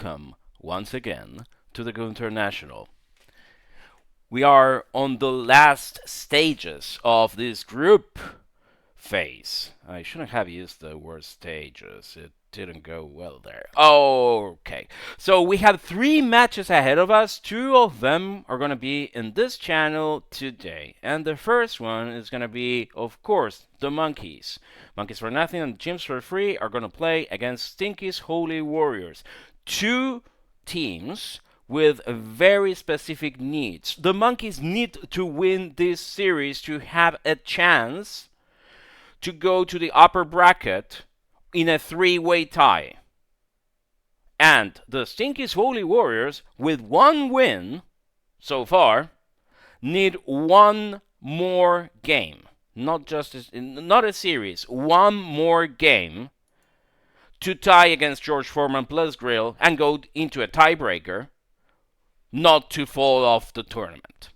welcome once again to the Go International. We are on the last stages of this group phase. I shouldn't have used the word stages. It didn't go well there. Okay. So we have 3 matches ahead of us. 2 of them are going to be in this channel today. And the first one is going to be, of course, the Monkeys. Monkeys for Nothing and Chimps for Free are going to play against Stinky's Holy Warriors. 2 teams with very specific needs. The Monkeys need to win this series to have a chance to go to the upper bracket in a 3-way tie. And the Stinky's Holy Warriors, with 1 win so far, need 1 more game. Not a series, 1 more game to tie against George Foreman plus Grill and go into a tiebreaker, not to fall off the tournament.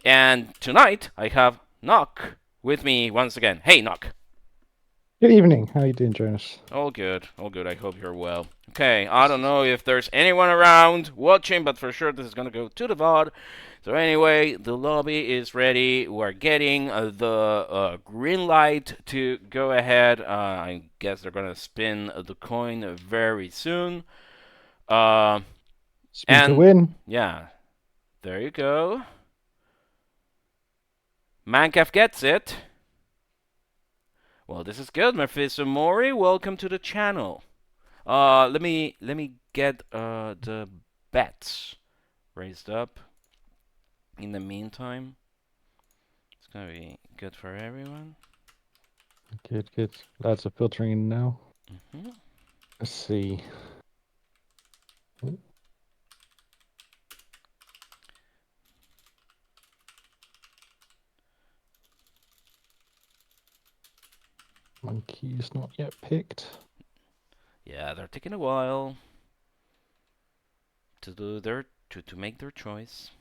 And tonight I have NochUK with me once again. Hey, NochUK. Good evening. How are you doing, Jonas? All good. All good. I hope you're well. Okay, I don't know if there's anyone around watching, but for sure this is going to go to the VOD. So anyway, the lobby is ready. We're getting the green light to go ahead. I guess they're going to spin the coin very soon. Spin to win. Yeah, there you go. Mancaf gets it. Well, this is good, Mephisto Mori. Welcome to the channel. Let me get the bets raised up. In the meantime, it's gonna be good for everyone. Good, good. Lads are filtering in now. Mm-hmm. Let's see. Monkey's not yet picked. Yeah, they're taking a while to do their to make their choice.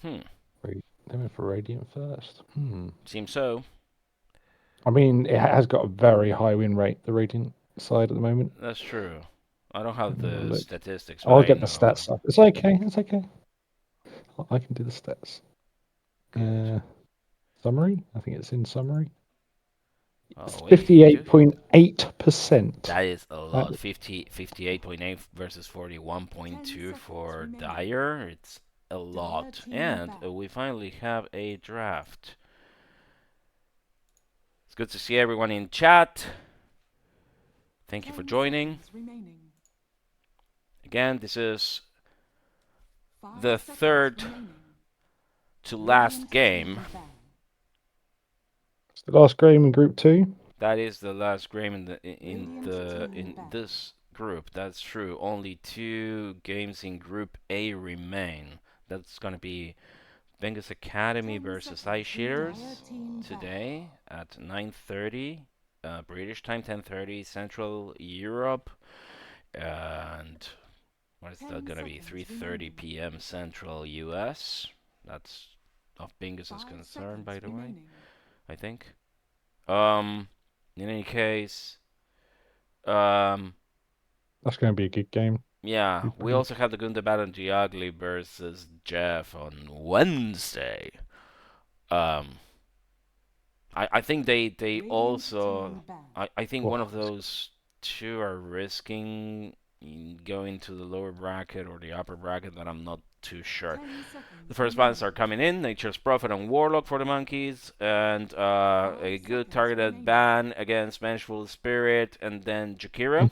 They went for Radiant first. Seems so. I mean, it has got a very high win rate, the Radiant side at the moment. That's true. I don't have the statistics. I'll get the stats up. It's okay. It's okay. I can do the stats. Summary? I think it's in summary. It's 58.8%. That is a lot. 58.8 versus 41.2 for Dyer. It's a lot. And we finally have a draft. It's good to see everyone in chat. Thank you for joining. Again, this is the 3rd to last game. It's the last game in Group 2. That is the last game in this group. That's true. Only 2 games in Group A remain. That's gonna be Vengus Academy versus Ice Sheeters today at 9:30 British time, 10:30 Central Europe, and what is that gonna be? 3:30 p.m. Central US. That's of Bingus' concern, by the way. I think. In any case, that's going to be a good game. Yeah, we also have the Gundabat and Giagli versus Jeff on Wednesday. I think they also I think one of those 2 are risking going to the lower bracket or the upper bracket, but I'm not too sure. The first bans are coming in. Nature's Prophet and Warlock for the Monkeys, and a good targeted ban against Vengeful Spirit, and then Jakiro.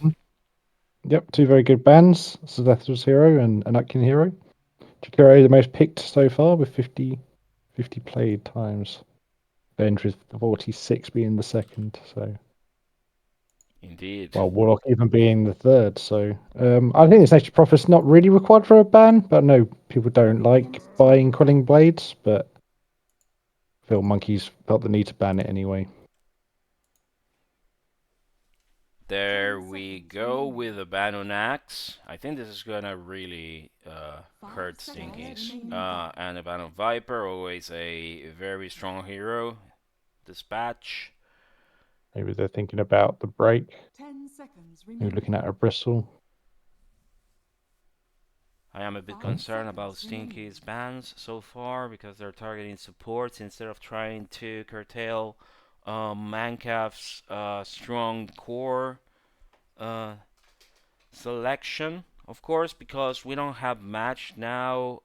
Yep, 2 very good bans. szethw's hero and a Nutkin hero. Jakiro the most picked so far with 50 played times. Venge with 46 being the second, so. Indeed. Well, Warlock even being the 3rd, so. I think this Nature's Prophet's not really required for a ban, but no, people don't like buying Quelling Blades, but I feel Monkeys felt the need to ban it anyway. There we go with a ban on Axe. I think this is gonna really hurt Stinkies. And a ban on Viper, always a very strong hero. Dispatch. Maybe they're thinking about the break. 10 seconds Maybe remaining. looking at a bristle. I am a bit 5 concerned about seconds remaining. Stinky's bans so far because they're targeting supports instead of trying to curtail Mancaf's strong core uh, selection. Of course, because we don't have match now,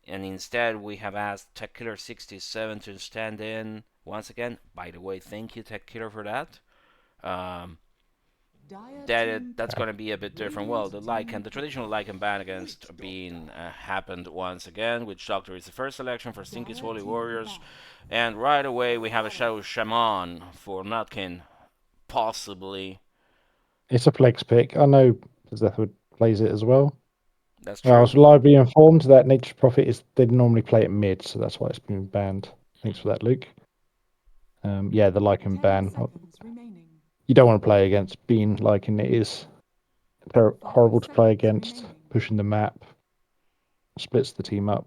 and instead we have asked TechKiller67 to stand in once again. By the way, thank you TechKiller for that. Um, that's going to be a bit different. Well, the traditional Lycan ban against Bean happened once again, which Doctor is the first selection for Stinky's Holy Warriors, and right away we have a Shadow Shaman for Nutkin, possibly. It's a flex pick. I know szethw plays it as well. That's I true. was reliably informed that Nature's Prophet is they normally play it mid, so that's why it's been banned. Thanks for that, Luke. Yeah, the Lycan ban. You don't want to play against Bean Lycan. It is horrible to play against. Pushing the map splits the team up.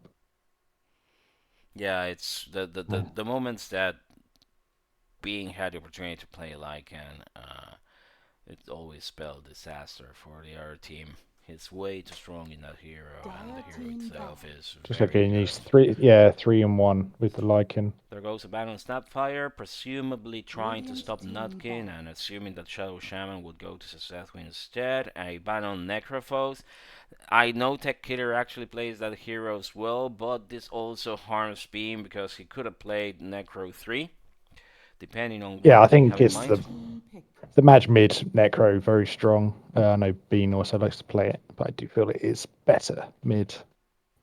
Yeah, it's the moments that Being had the opportunity to play Lycan, it always spelled disaster for the other team. He's way too strong in that hero, and the hero itself is Just very looking, good. he's 3-1 with the Lycan. There goes a ban on Snapfire, presumably trying to stop Nutkin and assuming that Shadow Shaman would go to szethw instead. A ban on Necrophos. I know Tech Killer actually plays that hero as well, but this also harms Beam because he could have played Necro 3, depending on Yeah, I what they think have in it's mind. the match mid Necro very strong. I know Bean also likes to play it, but I do feel it is better mid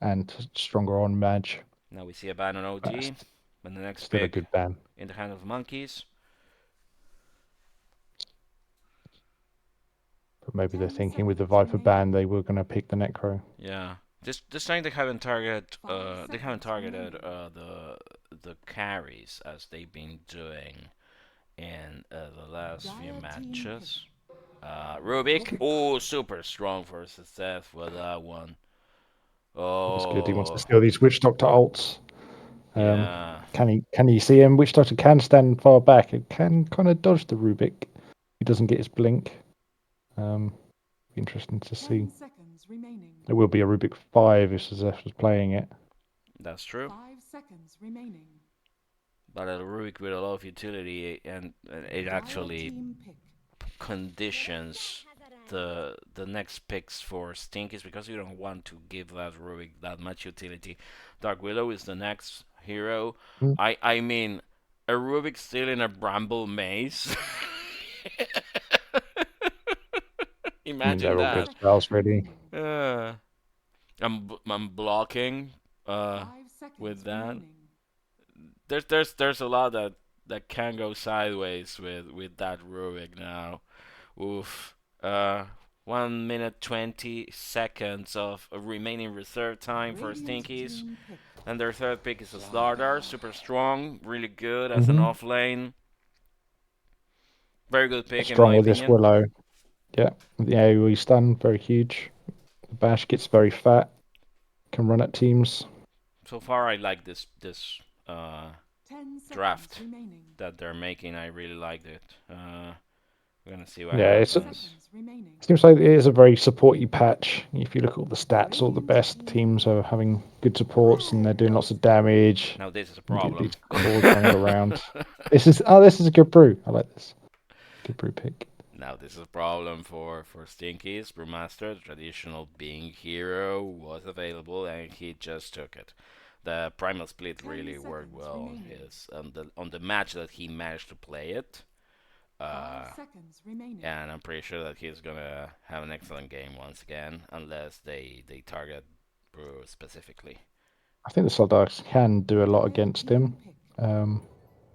and stronger on match. Now we see a ban on OG, but the next Still a pick good ban. in the hand of monkeys. But maybe they're thinking with the Viper ban they were going to pick the Necro. Yeah, this time they haven't targeted the carries as they've been doing in the last few matches. Rubik, oh, super strong versus Death with that one. It's good. He wants to Oh, steal these Witch Doctor ults. yeah. Can you see him? Witch Doctor can stand far back. It can kind of dodge the Rubik. He doesn't get his blink. Interesting to see. There will be a Rubik 5 if szethw was playing it. That's true. 5 seconds remaining. But a Rubik with a lot of utility, and it actually conditions the next picks for Stinkies because you don't want to give that Rubik that much utility. Dark Willow is the next hero. Mm. I mean, a Rubik still in a bramble maze. Imagine They're all that. good spells ready. I'm blocking with that. There's a lot that can go sideways with that Rubik now. Oof. 1 minute 20 seconds of remaining reserve time for Stinkies. And their third pick is a Slardar, super strong, really good as an off lane. Very good pick in Strong my with this opinion. Willow. Yeah, the AoE stun, very huge. The bash gets very fat. Can run at teams. So far, I like this draft that they're making. I really liked it. We're gonna see what happens. It seems like it is a very supporty patch. If you look at all the stats, all the best teams are having good supports and they're doing lots of damage. Now this is a problem. These cores running around. This is a good brew. I like this. Good brew pick. Now this is a problem for Stinky's Brewmaster. The traditional Bing hero was available and he just took it. The primal split really worked well on his on the match that he managed to play it. And I'm pretty sure that he's gonna have an excellent game once again, unless they target Brew specifically. I think the Soldags can do a lot against him. As long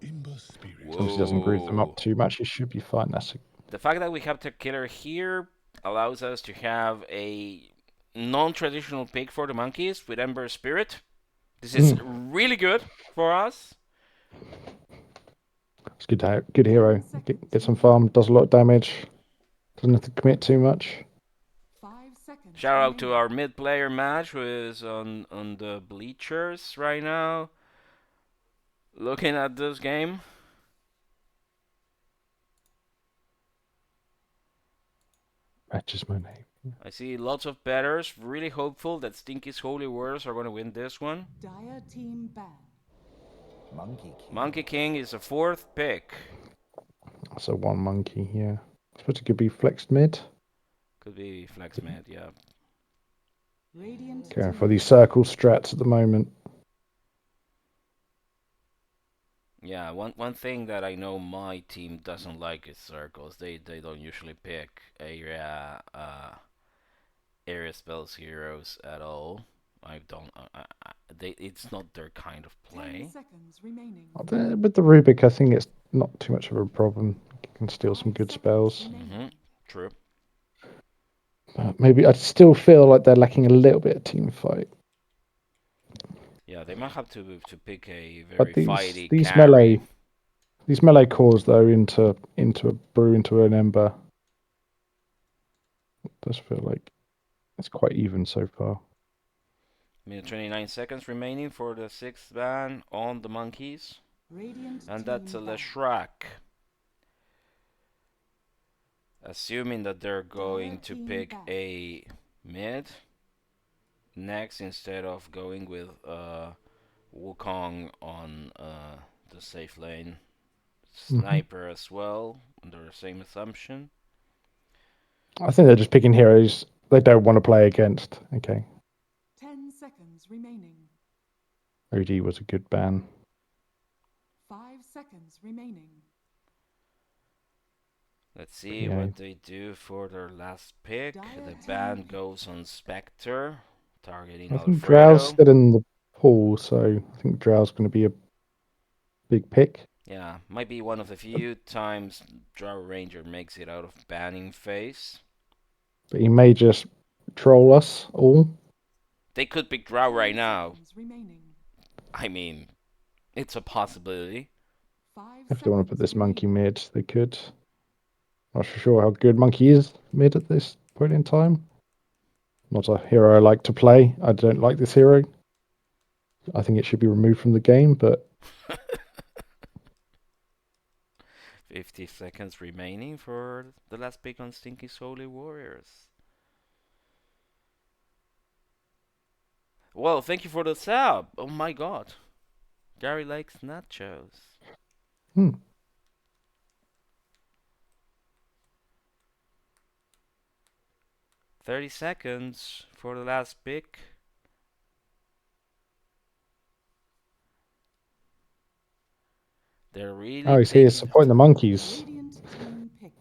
as he doesn't groove them up too much, he should be fine. The fact that we have Tech Killer here allows us to have a non-traditional pick for the monkeys with Ember Spirit. This is really good for us. It's good hero. Get some farm, does a lot of damage. Doesn't have to commit too much. Shout out to our mid player match who is on the bleachers right now. Looking at this game. Matches my name. I see lots of betters really hopeful that Stinky's Holy Wars are going to win this one. Dire team ban. Monkey King is a 4th pick. So one monkey here. I suppose it could be flexed mid. Could be flex mid, yeah. Radiant Going team for these circle strats at the moment. Yeah, one thing that I know my team doesn't like is circles. They don't usually pick area spells heroes at all. I don't. It's not their kind of 10 play. seconds remaining. With the Rubik, I think it's not too much of a problem. You can steal some 5 good seconds spells. remaining. True. But maybe I still feel like they're lacking a little bit of team fight. Yeah, they might have to pick a very But fighty these carry. melee cores though into a brew into an ember. It does feel like it's quite even so far. 29 seconds remaining for the 6th ban on the monkeys, Radiant and team that's a ban. Leshrac. Assuming that they're going to team pick ban. a mid next instead of going with Wukong on the safe lane. Sniper as well, under the same assumption. I think they're just picking heroes they don't want to play against. Okay. 10 seconds remaining. OD was a good ban. 5 seconds remaining. Let's see Yeah. what they do for their last pick. The ban goes on Spectre, targeting I think Drow's Alfredo. still in the pool, so I think Drow's going to be a big pick. Yeah, might be one of the few times Drow Ranger makes it out of banning phase. But he may just troll us all. They could pick Drow right now. seconds remaining. I mean, it's a possibility. 5 If they want to put seconds this monkey remaining. mid, they could. Not sure how good monkey is mid at this point in time. Not a hero I like to play. I don't like this hero. I think it should be removed from the game, but 50 seconds remaining for the last pick on Stinky's Holy Warriors. Well, thank you for the sub. Oh my god. Gary likes nachos. 30 seconds for the last pick. They're really he's here taking supporting the monkeys. Radiant team pick.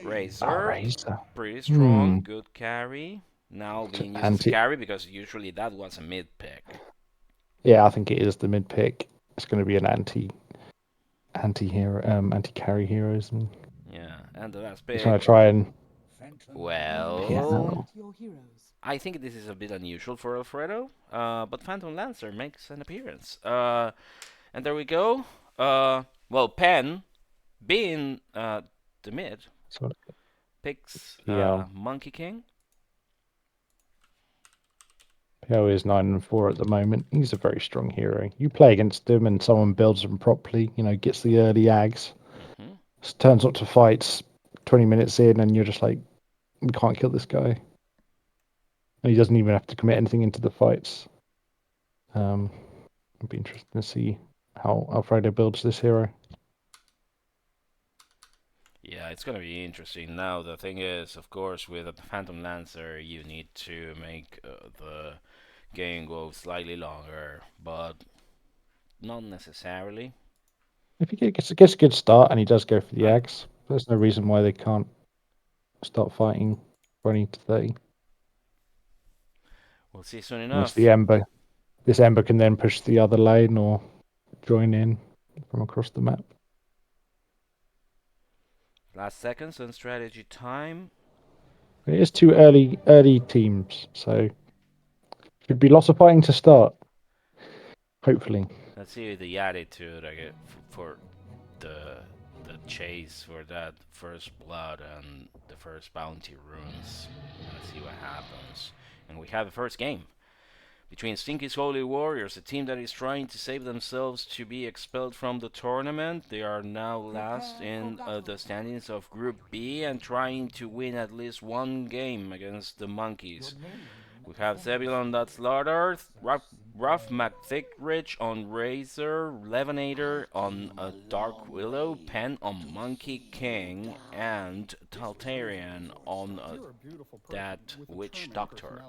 Razor. Razor. Pretty strong, good carry. Now It's being an used as a anti- carry because usually that was a mid pick. Yeah, I think it is the mid pick. It's going to be an anti-hero, anti-carry heroes. And Yeah, and the last he's trying pick. to try and Well, Your heroes. I think this is a bit unusual for Alfredo, but Phantom Lancer makes an appearance. And there we go. Well, Penn, being the mid, so, picks yeah. Monkey King. PO is 9-4 at the moment. He's a very strong hero. You play against him and someone builds him properly, gets the early ags, turns up to fights 20 minutes in, and you're just like, we can't kill this guy. And he doesn't even have to commit anything into the fights. It'll be interesting to see how Alfredo builds this hero. Yeah, it's gonna be interesting. Now, the thing is, of course, with a Phantom Lancer, you need to make the game go slightly longer, but not necessarily. If he gets a good start and he does go for the ags, there's no reason why they can't start fighting 20 to 30. We'll see soon Once enough. the Ember, this Ember can then push the other lane or join in from across the map. Last seconds and strategy time. It is two early teams, so should be lots of fighting to start. Hopefully. Let's see the attitude I get for the chase for that first blood and the first bounty runes. Let's see what happens. And we have the first game. between Stinky's Holy Warriors, a team that is trying to save themselves to be expelled from the tournament. They are now last in the standings of Group B and trying to win at least one game against the Monkeys. We have Zebulon, that's Lauder, Ruff, McThickridge on Razor, Levonator on Dark Willow, Penn on Monkey King, and Taltarian on that Witch Doctor.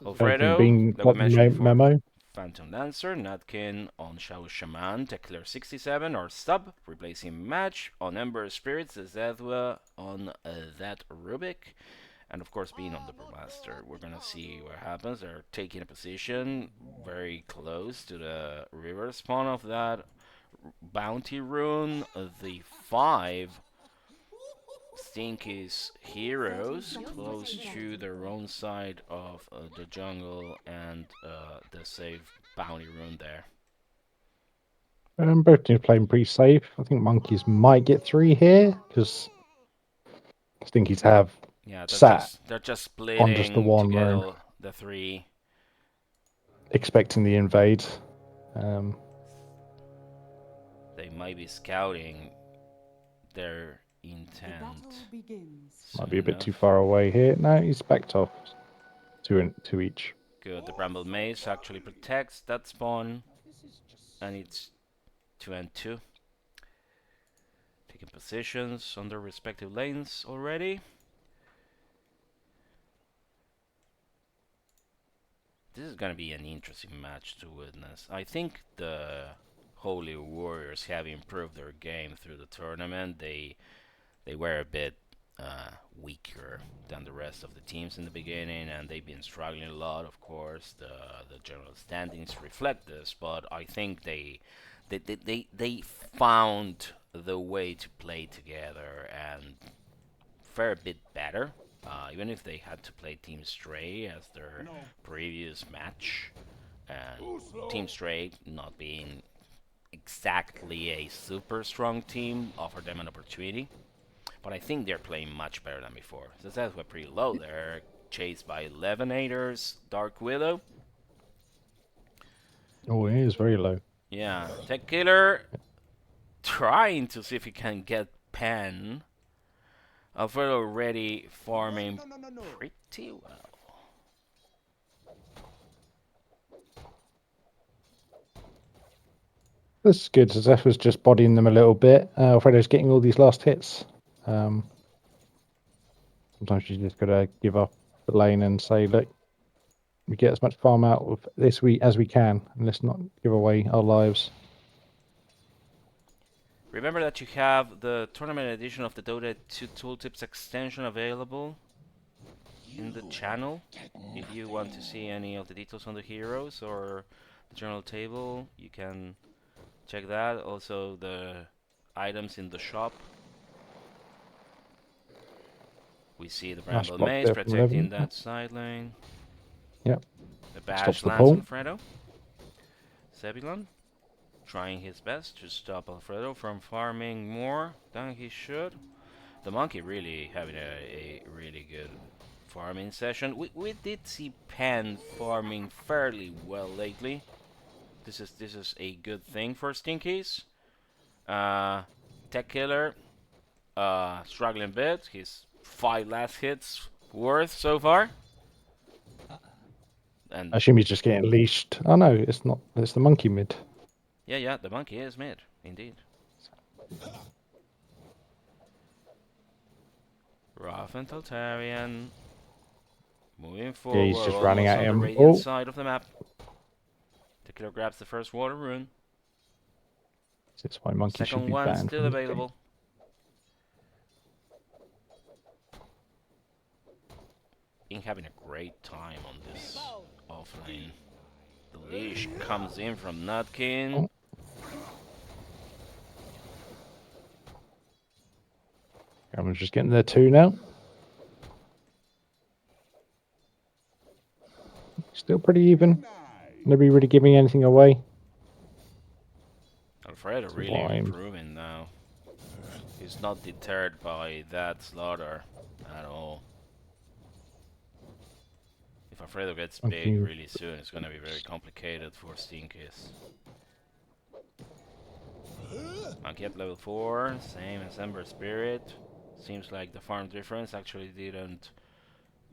Alfredo, Being that we got the mentioned before, memo. Phantom Dancer, Nutkin on Shadow Shaman, Tekler67 or Sub, replacing Match on Ember Spirits, szethw on that Rubik, and of course being on the Brewmaster. We're gonna see what happens. They're taking a position very close to the river spawn of that bounty rune. The 5 Stinky's heroes close to their own side of the jungle and the safe bounty rune there. Both teams playing pretty safe. I think Monkeys might get 3 here because Stinkies have Yeah, they're just on just the splitting to one get rune, all the 3. expecting the invade. They might be scouting their The intent. battle begins. Might be a soon bit too enough. far away here. No, he's backed off. Two each. Good, the Bramble Maze actually protects that spawn, and it's 2 and 2. Taking positions on their respective lanes already. This is gonna be an interesting match to witness. I think the Holy Warriors have improved their game through the tournament. They were a bit weaker than the rest of the teams in the beginning, and they've been struggling a lot. Of course, the general standings reflect this, but I think they found the way to play together and fare a bit better. Even if they had to play Team Stray as their previous match, and Team Stray not being exactly a super strong team offered them an opportunity. But I think they're playing much better than before. So that's why pretty low there, chased by Levenators, Dark Willow. Oh, he is very low. Yeah, Tech Killer trying to see if he can get Penn. Alfredo already farming pretty well. This is good. Szethw was just bodying them a little bit. Alfredo's getting all these last hits. Sometimes you just got to give up the lane and say, look, we get as much farm out of this as we can, and let's not give away our lives. Remember that you have the tournament edition of the Dota 2 Tooltips extension available in the channel. If you want to see any of the details on the heroes or the general table, you can check that. Also the items in the shop. We see the Nice Bramble block Maze there from protecting Levin. that side lane. Yep. The Stops bash the lands pull. Alfredo. Zebulon trying his best to stop Alfredo from farming more than he should. The monkey really having a really good farming session. We did see Penn farming fairly well lately. This is a good thing for Stinkies. Tech Killer struggling a bit. His 5 last hits worth so far. And I assume he's just getting leashed. Oh no, it's not. It's the monkey mid. yeah, the monkey is mid, indeed. Ruff and Taltarian moving forward. Yeah, he's just running almost at on the him. radiant Oh, side of the map. The killer grabs the first water rune. that's why monkey should Second be one banned still from this game. available. Been having a great time on this offlane. The leash comes in from Nutkin. Oh. I'm just getting there too now. Still pretty even. Nobody really giving anything away. Alfredo really improving now. He's not deterred by that slaughter at all. If Alfredo gets Monkey. big really soon, it's gonna be very complicated for Stinkies. Monkey at level 4, same as Ember Spirit. Seems like the farm difference actually didn't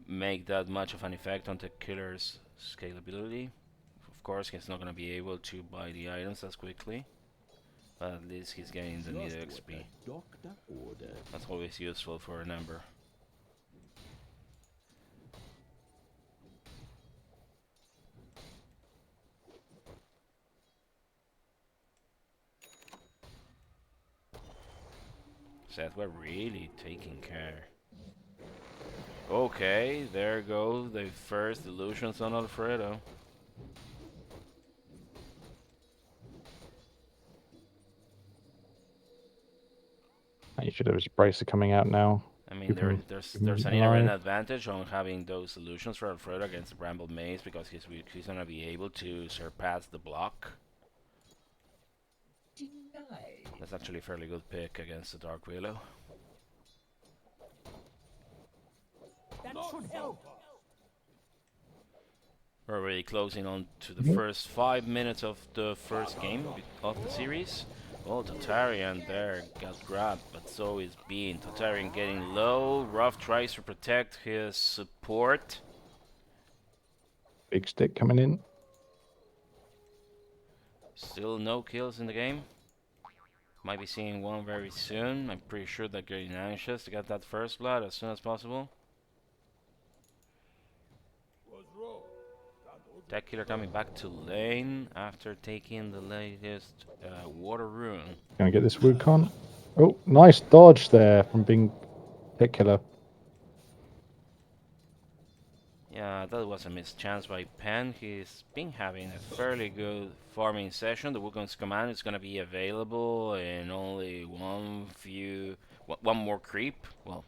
make that much of an effect on the killer's scalability. Of course, he's not gonna be able to buy the items as quickly, but at least he's getting the needed XP. That's always useful for an Ember. Szethw really taking care. Okay, there go the first illusions on Alfredo. You should have his bracer coming out now. I mean, Keep him- there's keep him an inherent alive. advantage on having those illusions for Alfredo against the Bramble Maze because he's gonna be able to surpass the block. That's actually a fairly good pick against the Dark Willow. That should help. We're already closing on to the first 5 minutes of the first game of the series. Oh, Taltarian there got grabbed, but so is Bean. Taltarian getting low. Ruff tries to protect his support. Big stick coming in. Still no kills in the game. Might be seeing one very soon. I'm pretty sure they're getting anxious to get that first blood as soon as possible. Tech Killer coming back to lane after taking the latest water rune. Gonna get this Wukong. Oh, nice dodge there from being Tech Killer. Yeah, that was a missed chance by Penn. He's been having a fairly good farming session. The Wukong's command is going to be available in only one more creep. Well,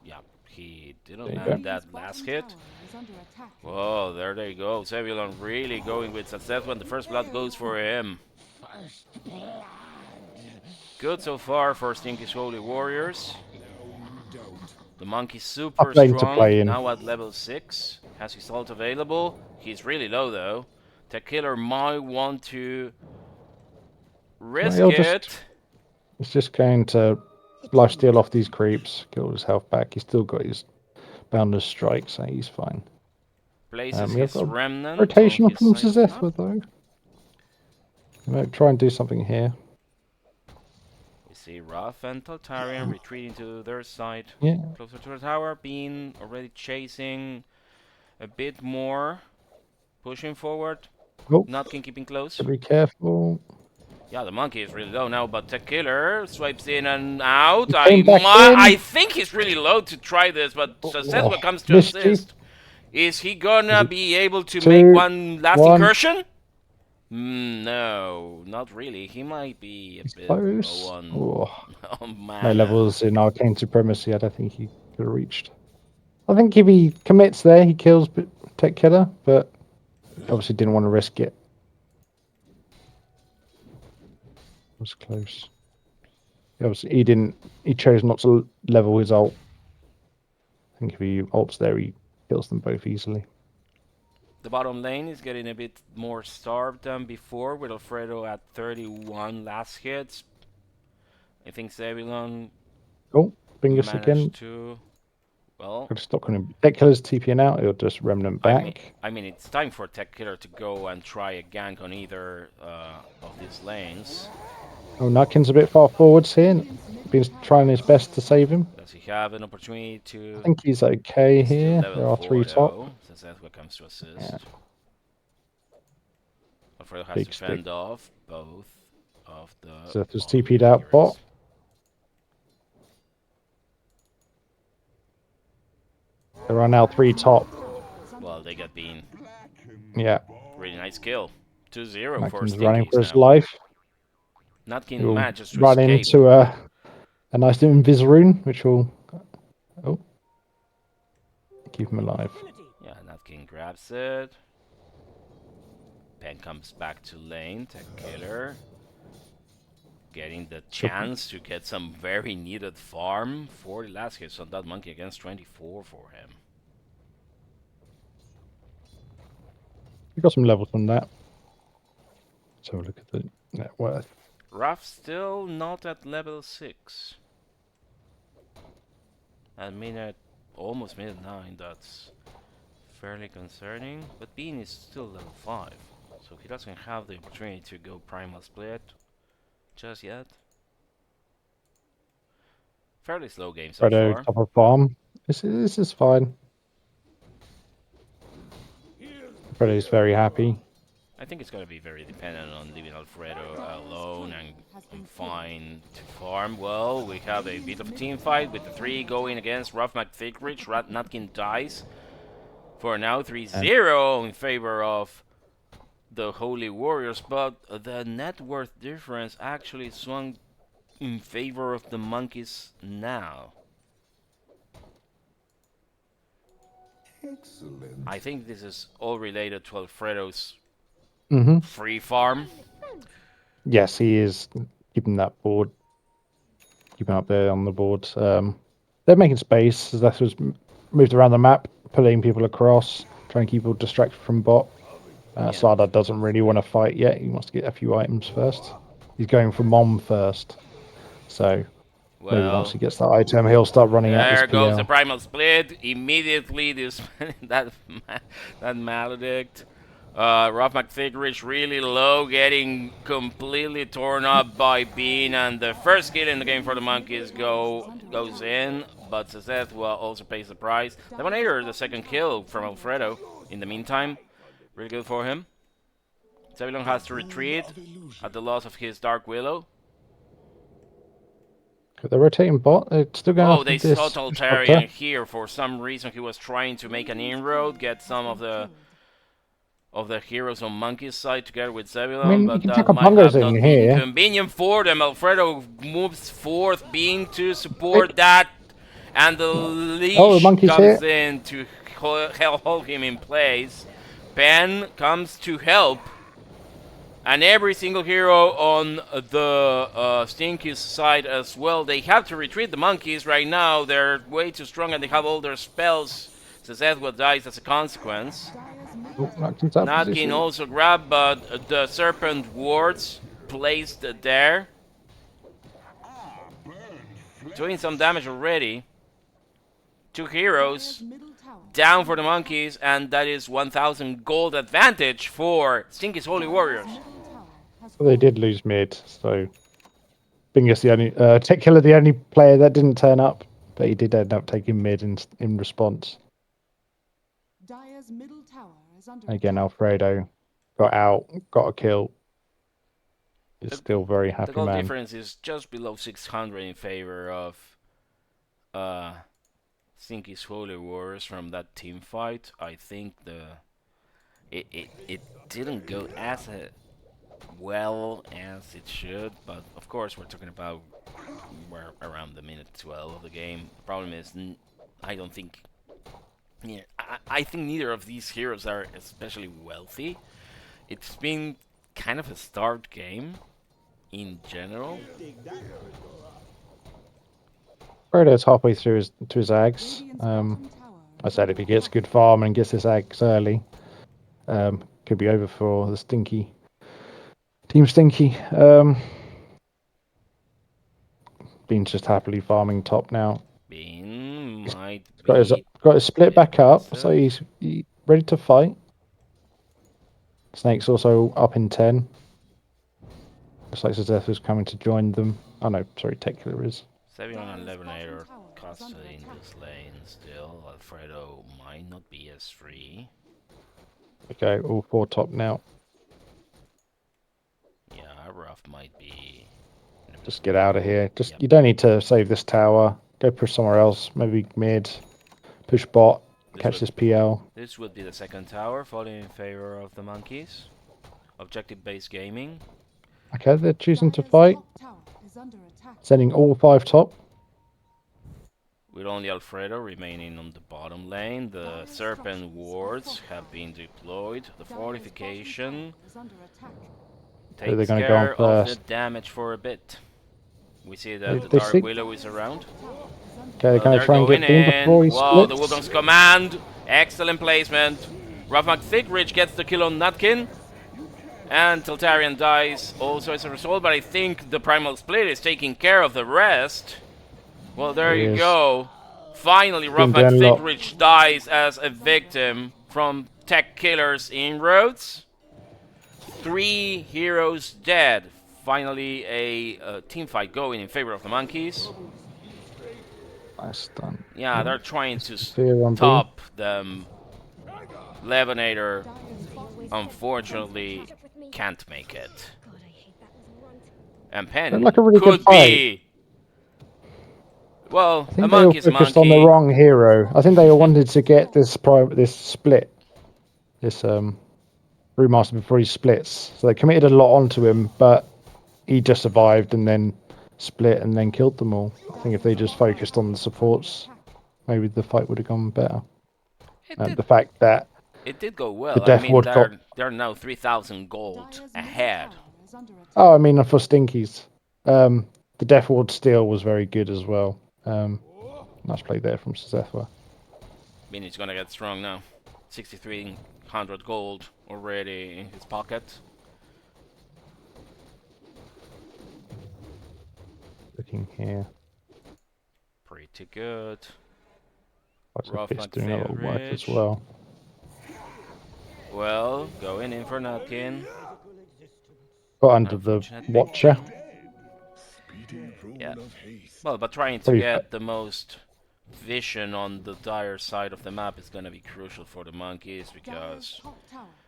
yeah, he didn't There you land go. that last hit. Tower is under attack. Whoa, there they go. Zebulon really going with success when the first blood goes for him. Good so far for Stinky's Holy Warriors. The monkey's super Lane to strong, play in. now at level 6. Has his ult available. He's really low though. Tech Killer might want to risk he'll it. He's just going to lifesteal off these creeps, kill his health back. He's still got his Bounder's Strike, so he's fine. Places we have his got remnant Rotation on his from side of szethw map. though. We might try and do something here. We see Ruff and Taltarian retreating to their side. Yeah. Closer to the tower, Bean already chasing a bit more. Pushing forward. Oh, Nutkin keeping close. gotta be careful. Yeah, the monkey is really low now, but Tech Killer swipes in and out. He came back in. I think he's really low to try this, but szethw comes to Mischief. assist. Is he gonna be able to two, make one last one. incursion? No, not really. He might be a He's bit close. low on, Oh, on mana. no levels in Arcane Supremacy. I don't think he could have reached. I think if he commits there, he kills Tech Killer, but obviously didn't want to risk it. It was close. Obviously, he chose not to level his ult. I think if he ults there, he kills them both easily. The bottom lane is getting a bit more starved than before, with Alfredo at 31 last hits. I think Zebulon Oh, Bingus managed again. to... Well, Got to stop on him. Tech Killer's TPing out. He'll just remnant back. I mean, it's time for Tech Killer to go and try a gank on either of these lanes. Oh, Nutkin's a bit far forwards here. Been trying his best to save him. Does he have an opportunity to... I think he's okay He's still here. level There are 4 three top. though, since that's what comes to assist. Yeah. Alfredo has Big to stick. fend off both of the... szethw's bottom TP'd out heroes. bot. There are now three top. Well, they got Bean. Yeah. Really nice kill. 2-0 for Nutkin's running for his Stinkies now. life. Nutkin He'll manages to run escape. into a nice invis rune, which will keep him alive. Yeah, Nutkin grabs it. Penn comes back to lane. Tech Killer getting the chance to get some very needed farm. 40 last hits on that monkey against 24 for him. We got some levels from that. Let's have a look at the net worth. Ruff still not at level 6. At minute, almost minute 9, that's fairly concerning. But Bean is still level 5, so he doesn't have the opportunity to go primal split just yet. Fairly slow game so Fredo far. top of farm. This is fine. Fredo's very happy. I think it's going to be very dependent on leaving Alfredo alone and fine to farm. Well, we have a bit of a team fight with the 3 going against Ruff, McThickridge. Nutkin dies. For now, 3-0 in favor of the Holy Warriors, but the net worth difference actually swung in favor of the monkeys now. Excellent. I think this is all related to Alfredo's Mm-hmm. free farm. Yes, he is keeping that board, keeping up there on the board. They're making space. That was moved around the map, pulling people across, trying to keep people distracted from bot. Sada doesn't really want to fight yet. He wants to get a few items first. He's going for Mom first. So maybe once he gets that item, he'll start running at this There goes the PL. primal split. Immediately, this that maledict. Ruff McThickridge really low, getting completely torn up by Bean, and the first kill in the game for the monkeys goes in, but szethw also pays the price. Levonator, the second kill from Alfredo. In the meantime, really good for him. Zebulon has to retreat at the loss of his Dark Willow. They're rotating bot. They're still going Oh, after they this saw disruptor. Taltarian here. For some reason, he was trying to make an inroad, get some of the heroes on Monkey's side together with Zebulon, I mean, you but can that take up might have Hungers not in been here. convenient for them. Alfredo moves forth, Being to support that, and the leash Monkey's comes here. in to hold him in place. Penn comes to help, and every single hero on the Stinky's side as well. They have to retreat the monkeys right now. They're way too strong, and they have all their spells. szethw dies as a consequence. Oh, Nutkin's out of Nutkin position. also grabbed, but the serpent wards placed there. Doing some damage already. 2 heroes down for the monkeys, and that is 1,000 gold advantage for Stinky's Holy Warriors. Well, they did lose mid, so Bingus the only Tech Killer the only player that didn't turn up, but he did end up taking mid in response. Dire's middle tower is under Again, attack. Alfredo got out, got a kill. Is still very The happy gold man. difference is just below 600 in favor of Stinky's Holy Warriors from that team fight. I think it didn't go as well as it should, but of course we're talking about we're around the minute 12 of the game. The problem is I don't think I think neither of these heroes are especially wealthy. It's been kind of a starved game in general. Alfredo's halfway through his Ags. Radiant's bottom tower I is said under if he gets attack. good farm and gets his Ags early, could be over for the Stinky. Team Stinky. Bean's just happily farming top now. Bean might Got his split back up, aggressive. so he's ready to fight. Snake's also up in 10. Looks like szethw is coming to join them. Oh no, sorry, Tech Killer is. Zebulon and Dire's Levonator bottom tower is custody under in attack. this lane still. Alfredo might not be as free. Okay, all 4 top now. Yeah, Ruff might be. Just get out of here. Just Yep. You don't need to save this tower. Go push somewhere else. Maybe mid. Push bot. Catch this PL. This would be the second tower, falling in favor of the monkeys. Objective-based gaming. Okay, they're choosing to Dire's fight. top tower is under attack. Sending all 5 top. With only Alfredo remaining on the bottom lane, the serpent wards have been deployed. The Dire's fortification bottom tower is under attack. they're takes gonna go on care of the first. damage for a bit. We see that the They Dark sig- Willow is around. Okay, they're going They're to try and going get Bean in. before he Whoa, the splits. Woodland's command. Excellent placement. Ruff McThickridge gets the kill on Nutkin. And Taltarian dies also as a result, but I think the Primal Split is taking care of the rest. Well, there He you is. go. Finally, Ruff Been doing a lot. McThickridge dies as a victim from Tech Killer's inroads. 3 heroes dead. Finally, a team fight going in favor of the monkeys. Nice done. Yeah, they're trying to Fear on B. stop the Levonator. Unfortunately, can't make it. And Penn Looked like a really could good fight. be. Well, I a think they all monkey's a focused on the monkey. wrong hero. I think they all wanted to get this split, this remaster before he splits. So they committed a lot onto him, but he just survived and then split and then killed them all. I think if they just focused on the supports, maybe the fight would have gone better. The fact that It did go well. the I Death mean, Ward got... they're now 3,000 gold ahead. Oh, I mean, for Stinkies. The Death Ward steal was very good as well. Nice play there from szethw. I mean, he's gonna get strong now. 6,300 gold already in his pocket. Looking here. Pretty good. Ruff doing a lot of work as well. Well, going in for Nutkin. Got under the Watcher. Yeah. Well, but trying to get the most vision on the dire side of the map is going to be crucial for the monkeys, because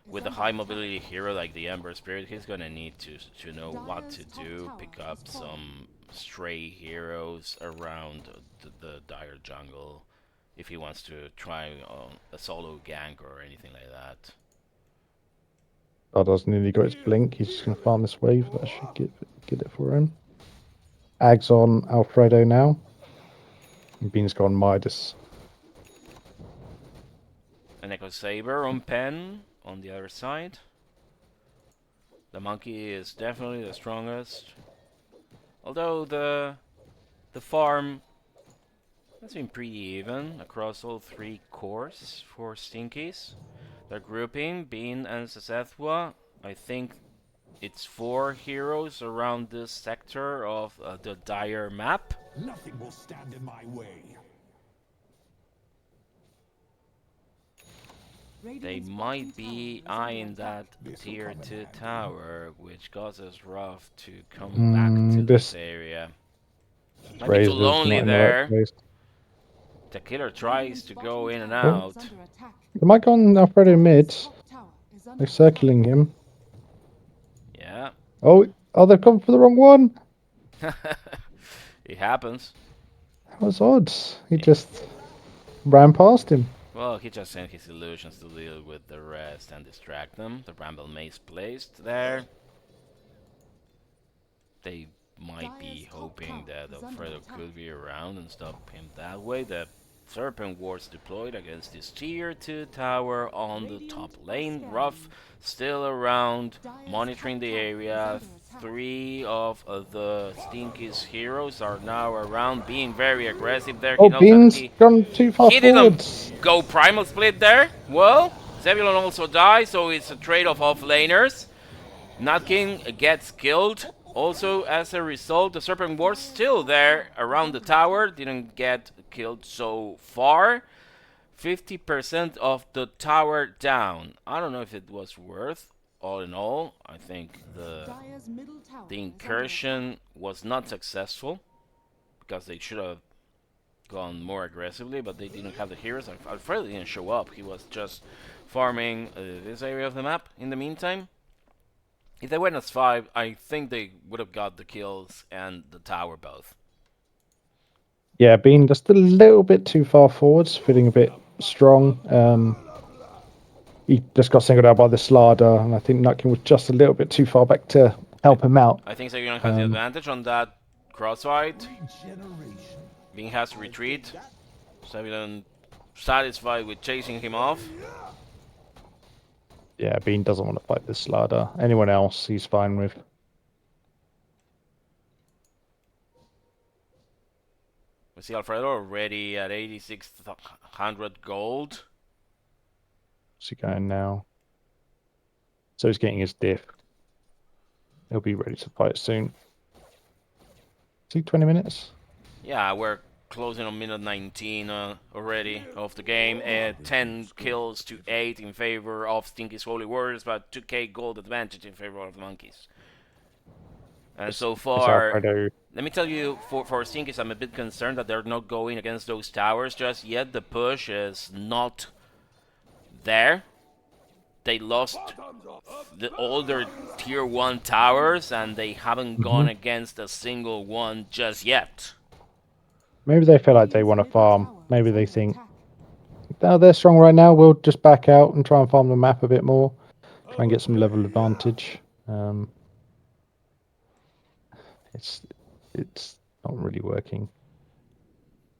with a high mobility hero like the Ember Spirit, he's going to need to know what to do, pick up some stray heroes around the dire jungle if he wants to try a solo gank or anything like that. Stardust nearly got his blink. He's just going to farm this wave. That should get it for him. Ag's on Alfredo now. And Bean's gone Midas. An Echo Saber on Penn on the other side. The monkey is definitely the strongest. Although the farm has been pretty even across all 3 cores for Stinkies. They're grouping Bean and szethw. I think it's 4 heroes around this sector of the dire map. Nothing will stand in my way. They might be eyeing that tier 2 tower, which causes Ruff to come back to this area. Might be too lonely there. The killer tries to go in and out. They might go on Alfredo mid. They're circling him. Yeah. Oh, they've come for the wrong one. It happens. That was odd. He just ran past him. Well, he just sent his illusions to deal with the rest and distract them. The Bramble Mace placed there. They might be hoping that Alfredo could be around and stop him that way. The Serpent Wards deployed against this tier 2 tower on the top lane. Ruff still around, monitoring the area. 3 of the Stinky's heroes are now around, being very aggressive there. Oh, Bean's gone too far forwards. Didn't go Primal Split there. Well, Zebulon also dies, so it's a trade-off of laners. Nutkin gets killed. Also, as a result, the Serpent Ward's still there around the tower. Didn't get killed so far. 50% of the tower down. I don't know if it was worth. All in all, I think the incursion was not successful, because they should have gone more aggressively, but they didn't have the heroes. Alfredo didn't show up. He was just farming this area of the map in the meantime. If they went as 5, I think they would have got the kills and the tower both. Yeah, Bean just a little bit too far forwards, feeling a bit strong. He just got singled out by the Slardar, and I think Nutkin was just a little bit too far back to help him out. I think Zebulon has the advantage on that crossfight. Bean has to retreat. Zebulon satisfied with chasing him off. Yeah, Bean doesn't want to fight the Slardar. Anyone else, he's fine with. We see Alfredo already at 8,600 gold. What's he going now? So he's getting his diff. He'll be ready to fight soon. See, 20 minutes? Yeah, we're closing on minute 19 already of the game. 10 kills to 8 in favor of Stinky's Holy Warriors, but 2k gold advantage in favor of the Monkeys. And so It's far, Alfredo. let me tell you, for Stinkies, I'm a bit concerned that they're not going against those towers just yet. The push is not there. They lost all their tier 1 towers, and they haven't gone against a single one just yet. Maybe they feel like they want to farm. Maybe they think, oh, they're strong right now. We'll just back out and try and farm the map a bit more. Try and get some level advantage. It's not really working.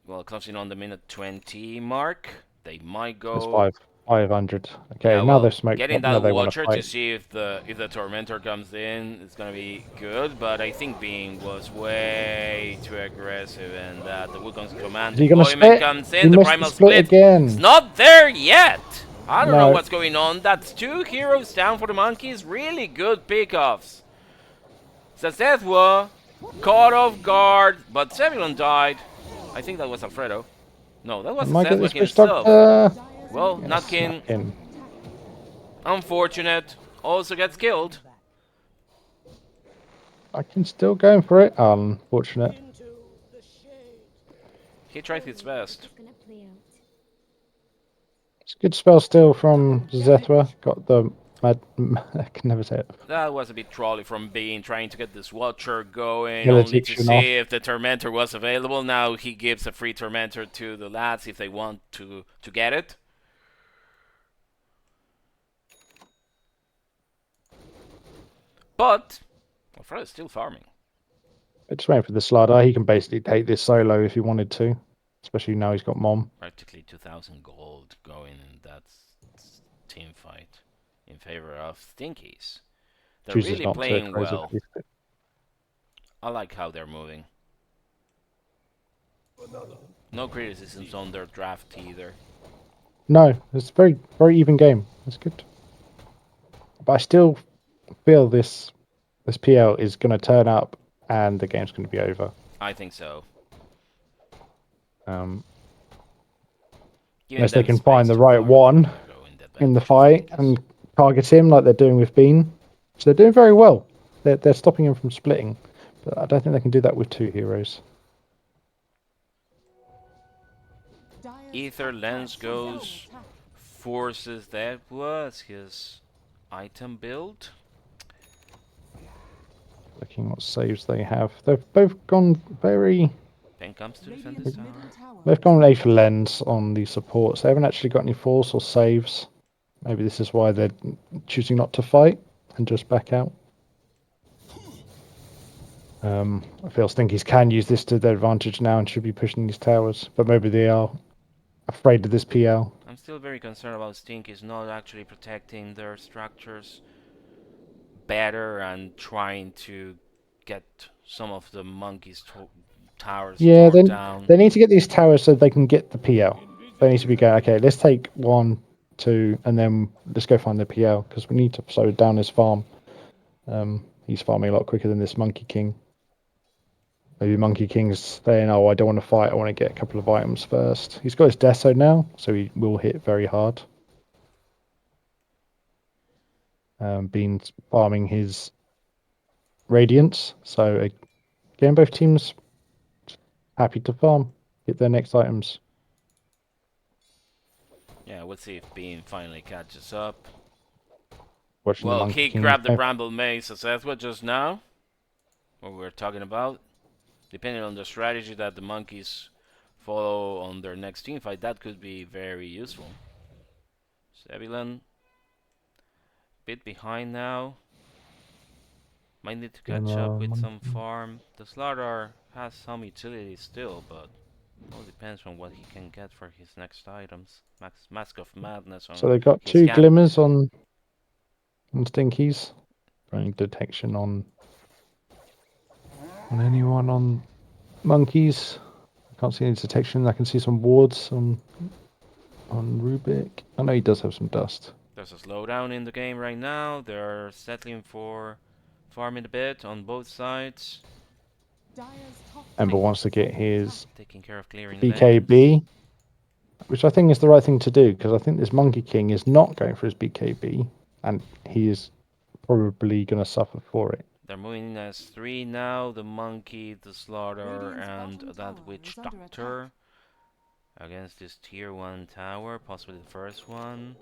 Well, closing on the minute 20 mark, they might go. It's 500. Okay, Yeah, now well, they've smoked. getting Now that they want Watcher to to fight. see if the Tormentor comes in is gonna be good, but I think Bean was way too aggressive, and the Wukong's command Is he gonna deployment split? comes He in. The missed the primal split split. again. It's not there yet. I don't know No. what's going on. That's 2 heroes down for the Monkeys. Really good pickoffs. szethw caught off guard, but Zebulon died. I think that was Alfredo. No, that was Might get szethw this switched himself. up. Well, Yes, Nutkin, Nutkin. unfortunate, also gets killed. Nutkin's still going for it. Unfortunate. He tried his best. It's a good spell still from szethw. Got the mad. I can never say it. That was a bit trolly from Bean, trying to get this Watcher going, Yeah, only to addiction see off. if the Tormentor was available. Now he gives a free Tormentor to the lads if they want to get it. But Alfredo's still farming. Just waiting for the slider. He can basically take this solo if he wanted to, especially now he's got Mom. Practically 2,000 gold going in that team fight in favor of Stinkies. They're Chooses really not playing to well. I like how they're moving. No criticisms on their draft either. No, it's a very, very even game. That's good. But I still feel this PL is going to turn up and the game's going to be over. I think so. Unless they can find the right one in the fight and target him like they're doing with Bean. So they're doing very well. They're stopping him from splitting. But I don't think they can do that with 2 heroes. Ether Lens goes, forces that was his item build. Looking what saves they have. They've both gone very... Penn comes to defend this tower. They've gone A for lens on the supports. They haven't actually got any force or saves. Maybe this is why they're choosing not to fight and just back out. I feel Stinkies can use this to their advantage now and should be pushing these towers. But maybe they are afraid of this PL. I'm still very concerned about Stinkies not actually protecting their structures better and trying to get some of the Monkeys' towers torn down. They need to get these towers so they can get the PL. They need to be going, okay, let's take 1, 2, and then let's go find the PL because we need to slow down his farm. He's farming a lot quicker than this Monkey King. Maybe Monkey King's saying, oh, I don't want to fight, I want to get a couple of items first. He's got his Deso now, so he will hit very hard. Been farming his Radiance, so again, both teams happy to farm, get their next items. Yeah, we'll see if Bean finally catches up. Watching the Well, Monkey he King grabbed the go. Bramble Maze as Edward just now. What we were talking about. Depending on the strategy that the Monkeys follow on their next team fight, that could be very useful. Zebulon, bit behind now. Might need to catch up with some farm. The Slardar has some utility still, but it all depends on what he can get for his next items. Mask of Madness on. So they've got 2 glimmers on Stinkies. Running detection on anyone on Monkeys. I can't see any detection. I can see some wards on on Rubik. I know he does have some dust. There's a slowdown in the game right now. They're settling for farming a bit on both sides. Dire's top Ember tower wants to is get under his Taking care of clearing lanes. BKB, which I think is the right thing to do, because I think this Monkey King is not going for his BKB, and he is probably going to suffer for it. They're moving as 3 now. The monkey, the slaughter, Radiant's and bottom that tower witch is under doctor against this tier 1 tower, possibly the first one.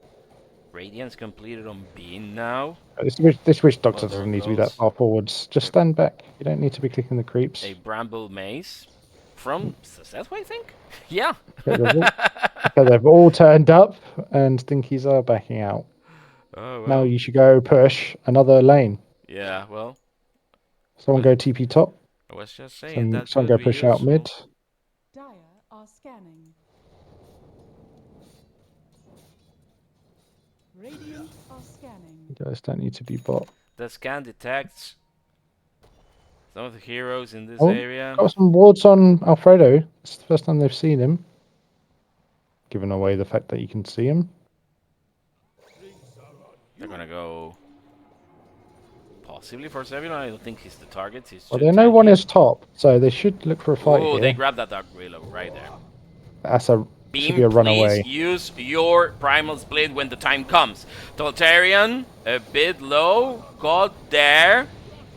Radiant's completed on Bean now. This witch doctor Well, there doesn't need to be that goes far forwards. Just stand back. You don't need to be clicking the creeps. a bramble mace from szethw, I think? Yeah. Okay, they've all turned up, and Stinkies are backing out. Oh, well. Now you should go push another lane. Yeah, well, Someone go TP top. I was just saying that Someone could go be push useful. out mid. Dire are scanning. Radiant are scanning. You guys don't need to be bot. The scan detects some of the heroes in this Oh, area. got some wards on Alfredo. It's the first time they've seen him. Giving away the fact that you can see him. They're gonna go possibly for Zebulon. I don't think he's the target. He's Well, too they know one tanky. is top, so they should look for a fight Oh, here. they grabbed that dark reload right there. That's a should Beam, be a please runaway. use your primal split when the time comes. Taltarian, a bit low, got there,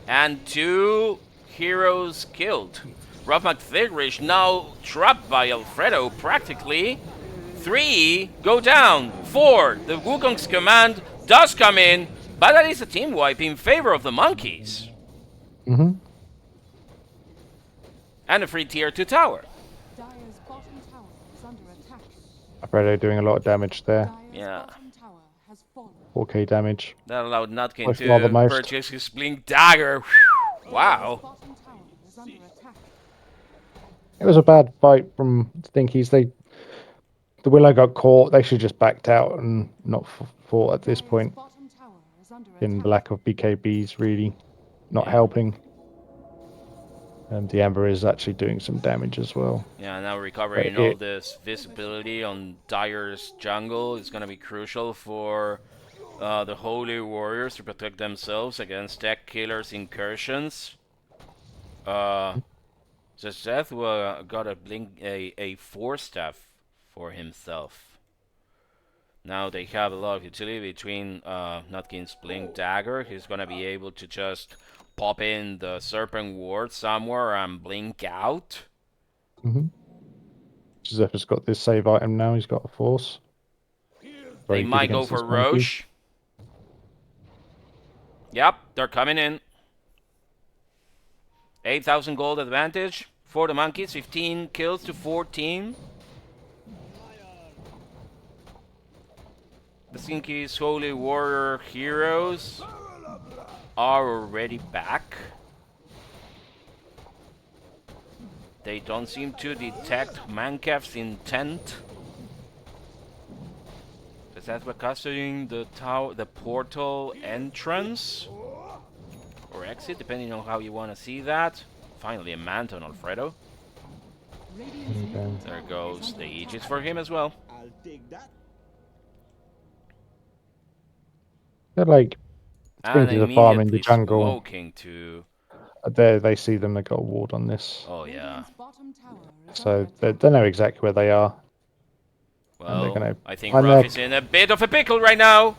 and 2 heroes killed. Ruff McThickridge now trapped by Alfredo practically. 3 go down. 4, the Wukong's command does come in, but that is a team wipe in favor of the monkeys. Mm-hmm. And a free tier 2 tower. Dire's bottom tower is under attack. Alfredo doing a lot of damage there. Dire's Yeah. bottom tower has fallen. 4k damage. That allowed Nutkin By far the to most. purchase his blink dagger. Wow. Bottom tower is under attack. It was a bad fight from Stinkies. The Willow got caught. They should just backed out and not fought at this Dire's point. bottom tower is under In the attack. lack of BKBs really not Yeah. helping. And the Amber is actually doing some damage as well. Yeah, now recovering But all it- this visibility on Dire's jungle is going to be crucial for the Holy Warriors to protect themselves against tech killers' incursions. The szethw got a 4-staff for himself. Now they have a lot of utility between Nutkin's blink dagger. He's going to be able to just pop in the serpent ward somewhere and blink out. Mm-hmm. Szethw's got this save item now. He's got a force. They Very good might go against for this monkey. Roche. Yep, they're coming in. 8,000 gold advantage for the monkeys. 15 kills to 14. The Stinky's Holy Warrior heroes are already back. They don't seem to detect Mankev's intent. Is that what custodying the tower, the portal entrance or exit, depending on how you want to see that? Finally, a mant on Alfredo. Radiant's Okay. middle There tower goes is the under Aegis attack. for him as well. I'll take that. They're like And Stinkies are farming the immediately jungle. smoking to. There they see them. They got a ward on this, Oh yeah. Radiant's bottom tower is so under they attack. know exactly where they are. Well, gonna I think find Ruff their- is in a bit of a pickle right now.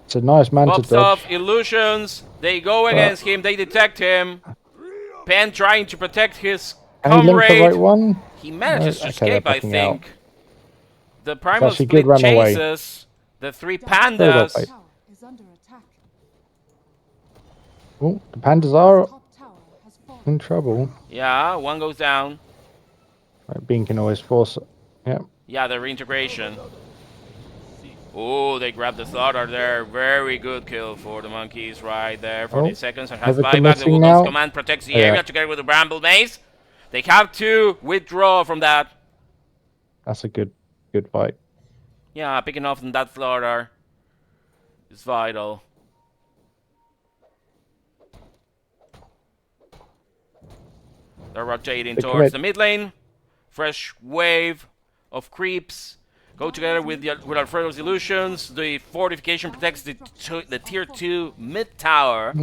It's a nice man to Pops dodge. off illusions. They go against him. They detect him. Penn trying to protect his And he linked the right comrade. one. He manages to Okay, escape, they're I backing out. think. The primal actually split good run away. chases the 3 Dire's bottom pandas. played. tower is under attack. Oh, the pandas are Top tower has fallen. in trouble. Yeah, one goes down. Right, Bean can always force. Yep. Yeah, the reintegration. Oh, they grabbed the slaughter there. Very good kill for the monkeys right there. 40 Oh, seconds and has have it buyback. The committing Wukong's now. command protects the Yeah. area together with the bramble mace. They have to withdraw from that. That's a good fight. Yeah, picking off on that slaughter is vital. They're rotating They towards commit. the mid lane. Fresh wave of creeps Go together with Alfredo's illusions. The fortification protects the tier 2 mid tower.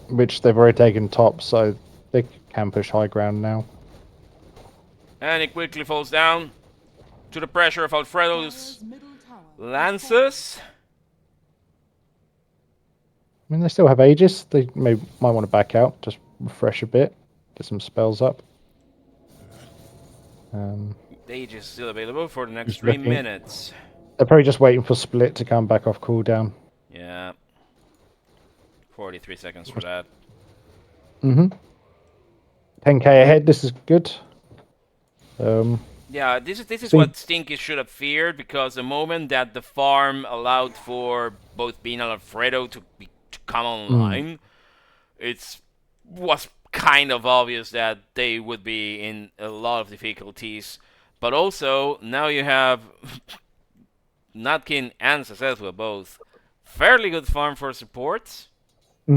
Which they've already taken top, so they can push high ground now. And it quickly falls down to the pressure of Alfredo's Dire's middle tower has lances. I mean, they still have Aegis. They might want to back out, just refresh a bit, get some spells up. The Age is still available for the next Just 3 looking. minutes. They're probably just waiting for Split to come back off cooldown. Yeah. 43 seconds for that. 10k ahead. This is good. Yeah, this is See- what Stinky should have feared, because the moment that the farm allowed for both Bean and Alfredo to come online, it was kind of obvious that they would be in a lot of difficulties. But also, now you have Nutkin and szethw both fairly good farm for supports. I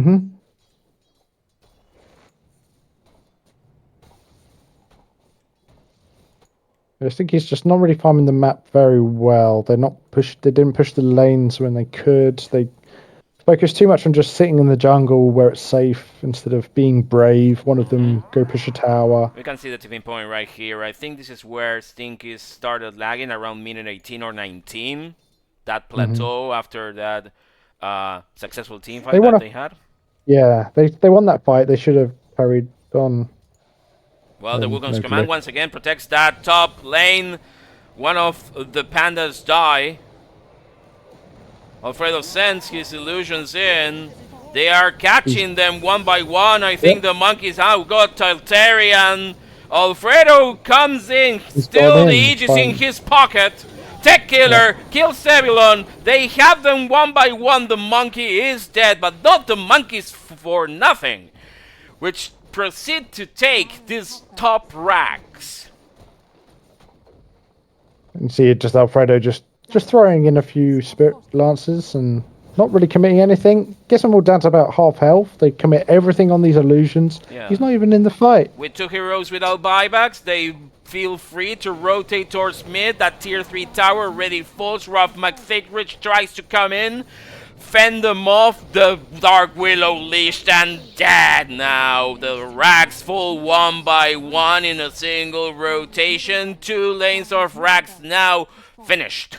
think he's just not really farming the map very well. They're not pushed. They didn't push the lanes when they could. They focus too much on just sitting in the jungle where it's safe instead of being brave. One of them go push a tower. We can see the tipping point right here. I think this is where Stinky started lagging around minute 18 or 19. That plateau after that successful team fight that they had. Yeah, they won that fight. They should have carried on. Well, the Wukon's command once again protects that top lane. One of the pandas die. Alfredo sends his illusions in. They are catching them one by one. I think the monkeys have got Taltarian. Alfredo comes in, still the Aegis in his pocket. Tech killer kills Zebulon. They have them one by one. The monkey is dead, but not the monkeys for nothing. Which proceed to take these top racks. You see it just Alfredo just throwing in a few spirit lances and not really committing anything. Gets them all down to about half health. They commit everything on these illusions. Yeah. He's not even in the fight. With 2 heroes without buybacks, they feel free to rotate towards mid. That tier 3 tower already falls. Ruff McThickridge tries to come in. Fend them off. The Dark Willow leashed and dead now. The racks fall one by one in a single rotation. 2 lanes of racks now finished.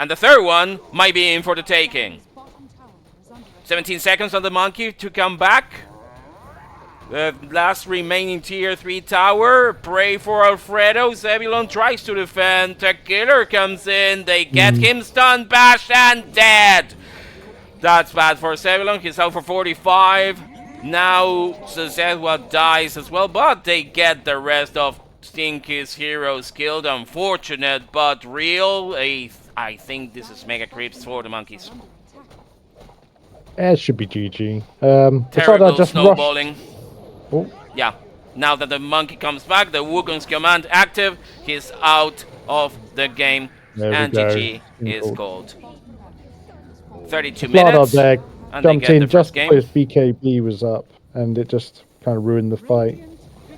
And the third one might be in for the taking. 17 seconds on the monkey to come back. The last remaining tier 3 tower. Pray for Alfredo. Zebulon tries to defend. The killer comes in. They get him stunned, bashed, and dead. That's bad for Zebulon. He's out for 45. Now szethw dies as well, but they get the rest of Stinky's heroes killed. Unfortunate, but real. I think this is mega creeps for the monkeys. It should be GG. Terrible just snowballing. Oh. Yeah. Now that the monkey comes back, the Wukon's command active. He's out of the game. There and we go. GG is called. 32 Vlad minutes. there And they jumped get in the just first game. before his BKB was up, and it just kind of ruined the fight.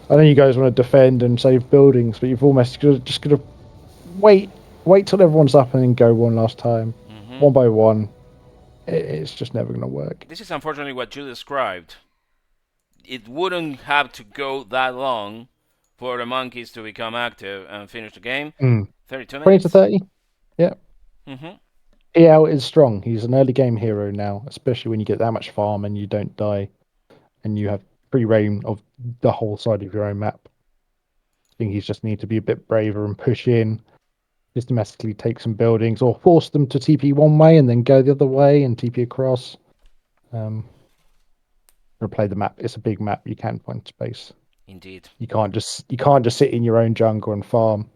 I know you guys want to defend and save buildings, but you've almost just got to wait till everyone's up and then go one last time, one by one. It's just never going to work. This is unfortunately what you described. It wouldn't have to go that long for the monkeys to become active and finish the game. 32 20 minutes. to 30? Yeah. Mm-hmm. EL is strong. He's an early game hero now, especially when you get that much farm and you don't die and you have free reign of the whole side of your own map. I think he's just need to be a bit braver and push in, systematically take some buildings or force them to TP one way and then go the other way and TP across. Replay the map. It's a big map. You can find space. Indeed. You can't just sit in your own jungle and farm.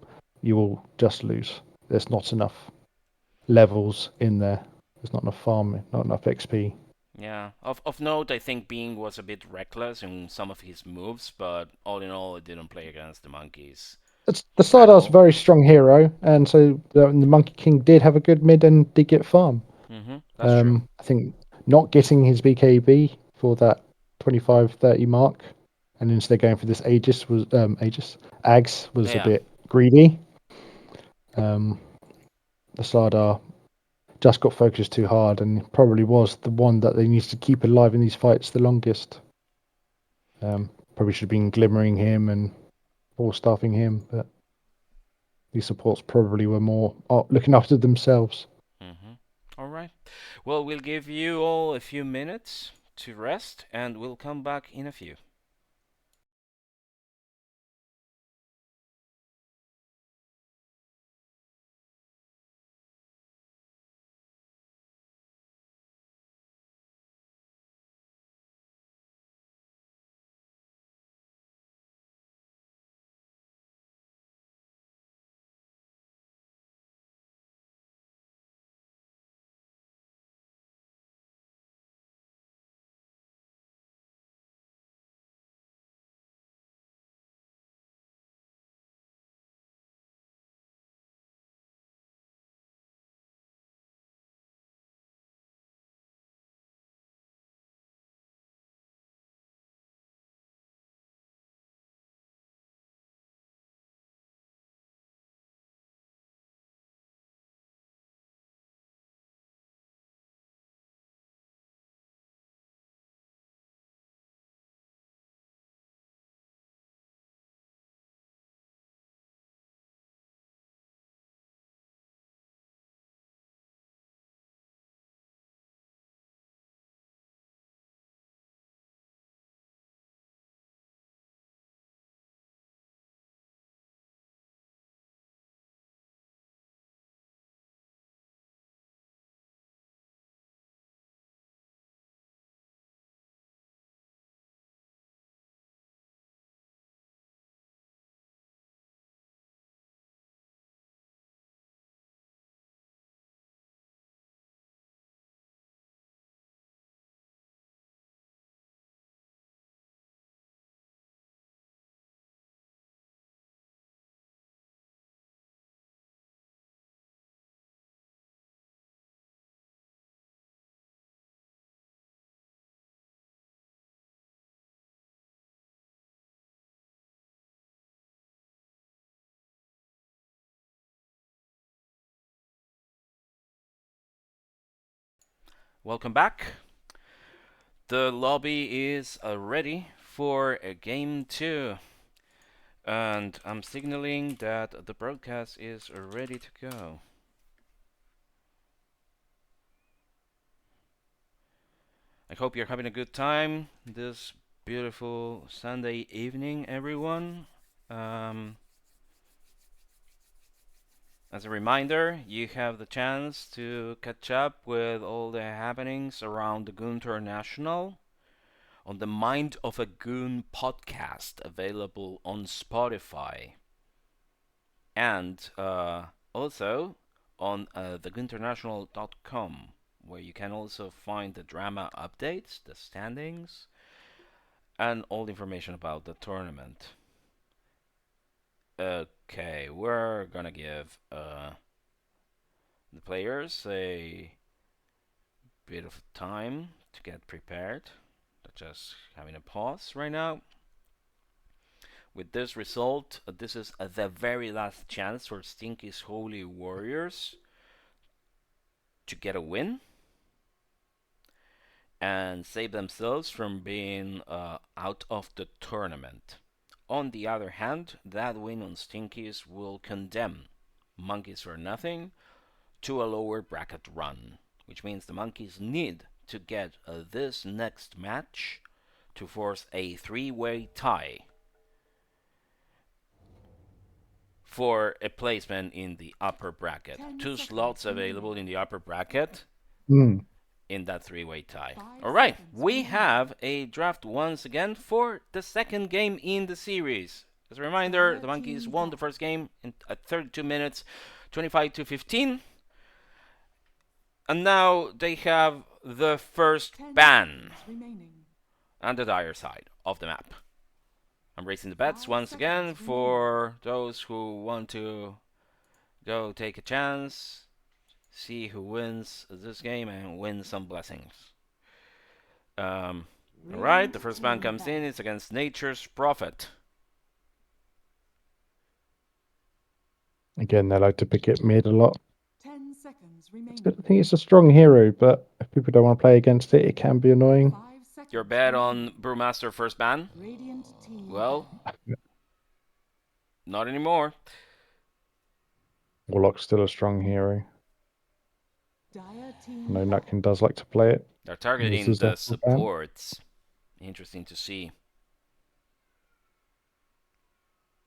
You will just lose. There's not enough levels in there. There's not enough farm, not enough XP. Yeah. Of note, I think Bing was a bit reckless in some of his moves, but all in all, it didn't play against the monkeys. The Sardar's a very strong hero, and so the Monkey King did have a good mid and did get farm. That's true. I think not getting his BKB for that 25-30 mark, and instead going for this Aegis was Ags was a bit greedy. the Slardar just got focused too hard and probably was the one that they needed to keep alive in these fights the longest. Probably should have been glimmering him and staffing him, but these supports probably were more looking after themselves. All right. Well, we'll give you all a few minutes to rest, and we'll come back in a few. Welcome back. The lobby is ready for game 2. And I'm signaling that the broadcast is ready to go. I hope you're having a good time this beautiful Sunday evening, everyone. As a reminder, you have the chance to catch up with all the happenings around the Goon International on the Mind of a Goon podcast, available on Spotify. And also on thegoonternational.com, where you can also find the drama updates, the standings, and all the information about the tournament. Okay, we're gonna give the players a bit of time to get prepared. They're just having a pause right now. With this result, this is the very last chance for Stinky's Holy Warriors to get a win and save themselves from being out of the tournament. On the other hand, that win on Stinky's will condemn Monkeys for Nothing to a lower bracket run, which means the Monkeys need to get this next match to force a 3-way tie for a placement in the upper bracket. 2 slots available in the upper bracket in that 3-way tie. Alright, we have a draft once again for the second game in the series. As a reminder, the Monkeys won the first game at 32 minutes, 25-15. And now they have the first ban on the dire side of the map. I'm raising the bets once again for those who want to go take a chance, see who wins this game, and win some blessings. Alright, the first ban comes in. It's against Nature's Prophet. Again, they like to pick it mid a lot. seconds I remaining. think it's a strong hero, but if people don't want to play against it, it can be annoying. 5 seconds. Your bet on remaining. Brewmaster first ban? Radiant team. Well, not anymore. Warlock's still a strong hero. Dire team. I know Nutkin does like to play it. They're This targeting is the a full ban. supports. Interesting to see.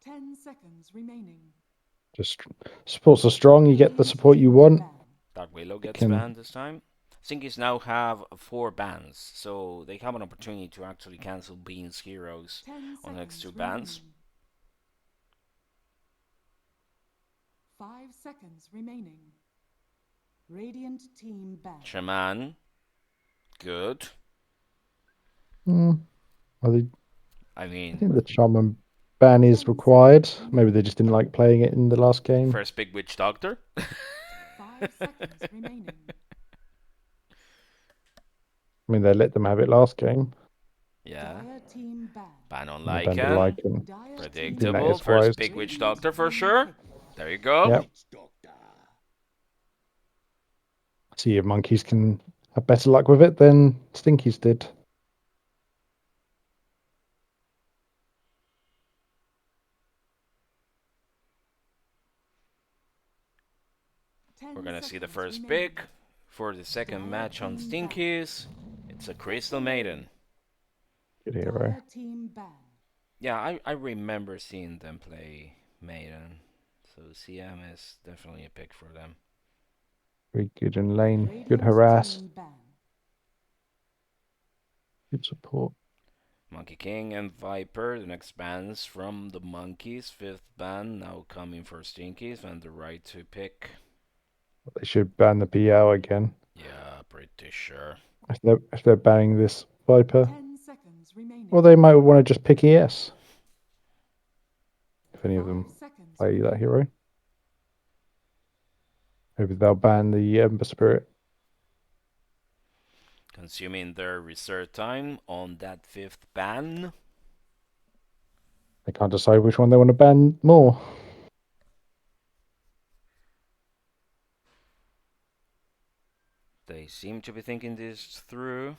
10 seconds remaining. Just supports are strong. You get the support you want. Dark Willow gets can- banned this time. Stinkies now have 4 bans, so they have an opportunity to actually cancel Bean's heroes 10 on the next 2 seconds bans. remaining. 5 seconds remaining. Radiant team ban. Shaman, good. I I think mean, the Shaman ban is required. Maybe they just didn't like playing it in the last game. first big witch doctor. 5 seconds remaining. I mean, they let them have it last game. Yeah. Dire team ban. Ban on And they banned the Lycan. Lycan. Dire team Predictable. is First wise. big witch Radiant doctor for team sure. pick. There you go. Yep. See if monkeys can have better luck with it than Stinkies did. We're gonna see the first pick for the second match on Stinkies. It's a Crystal Maiden. Good hero. Dire team ban. Yeah, I remember seeing them play Maiden. So CM is definitely a pick for them. Very good in lane. Radiant Good harass. team ban. Good support. Monkey King and Viper, the next bans from the Monkeys. 5th ban now coming for Stinkies and the right to pick. They should ban the PL again. Yeah, pretty sure. If they're banning this Viper. 10 seconds remaining. Or they might want to just pick ES. If any of 5 them seconds play that remaining. hero. Maybe they'll ban the Ember Spirit. Consuming their reserve time on that 5th ban. They can't decide which one they want to ban more. They seem to be thinking this through.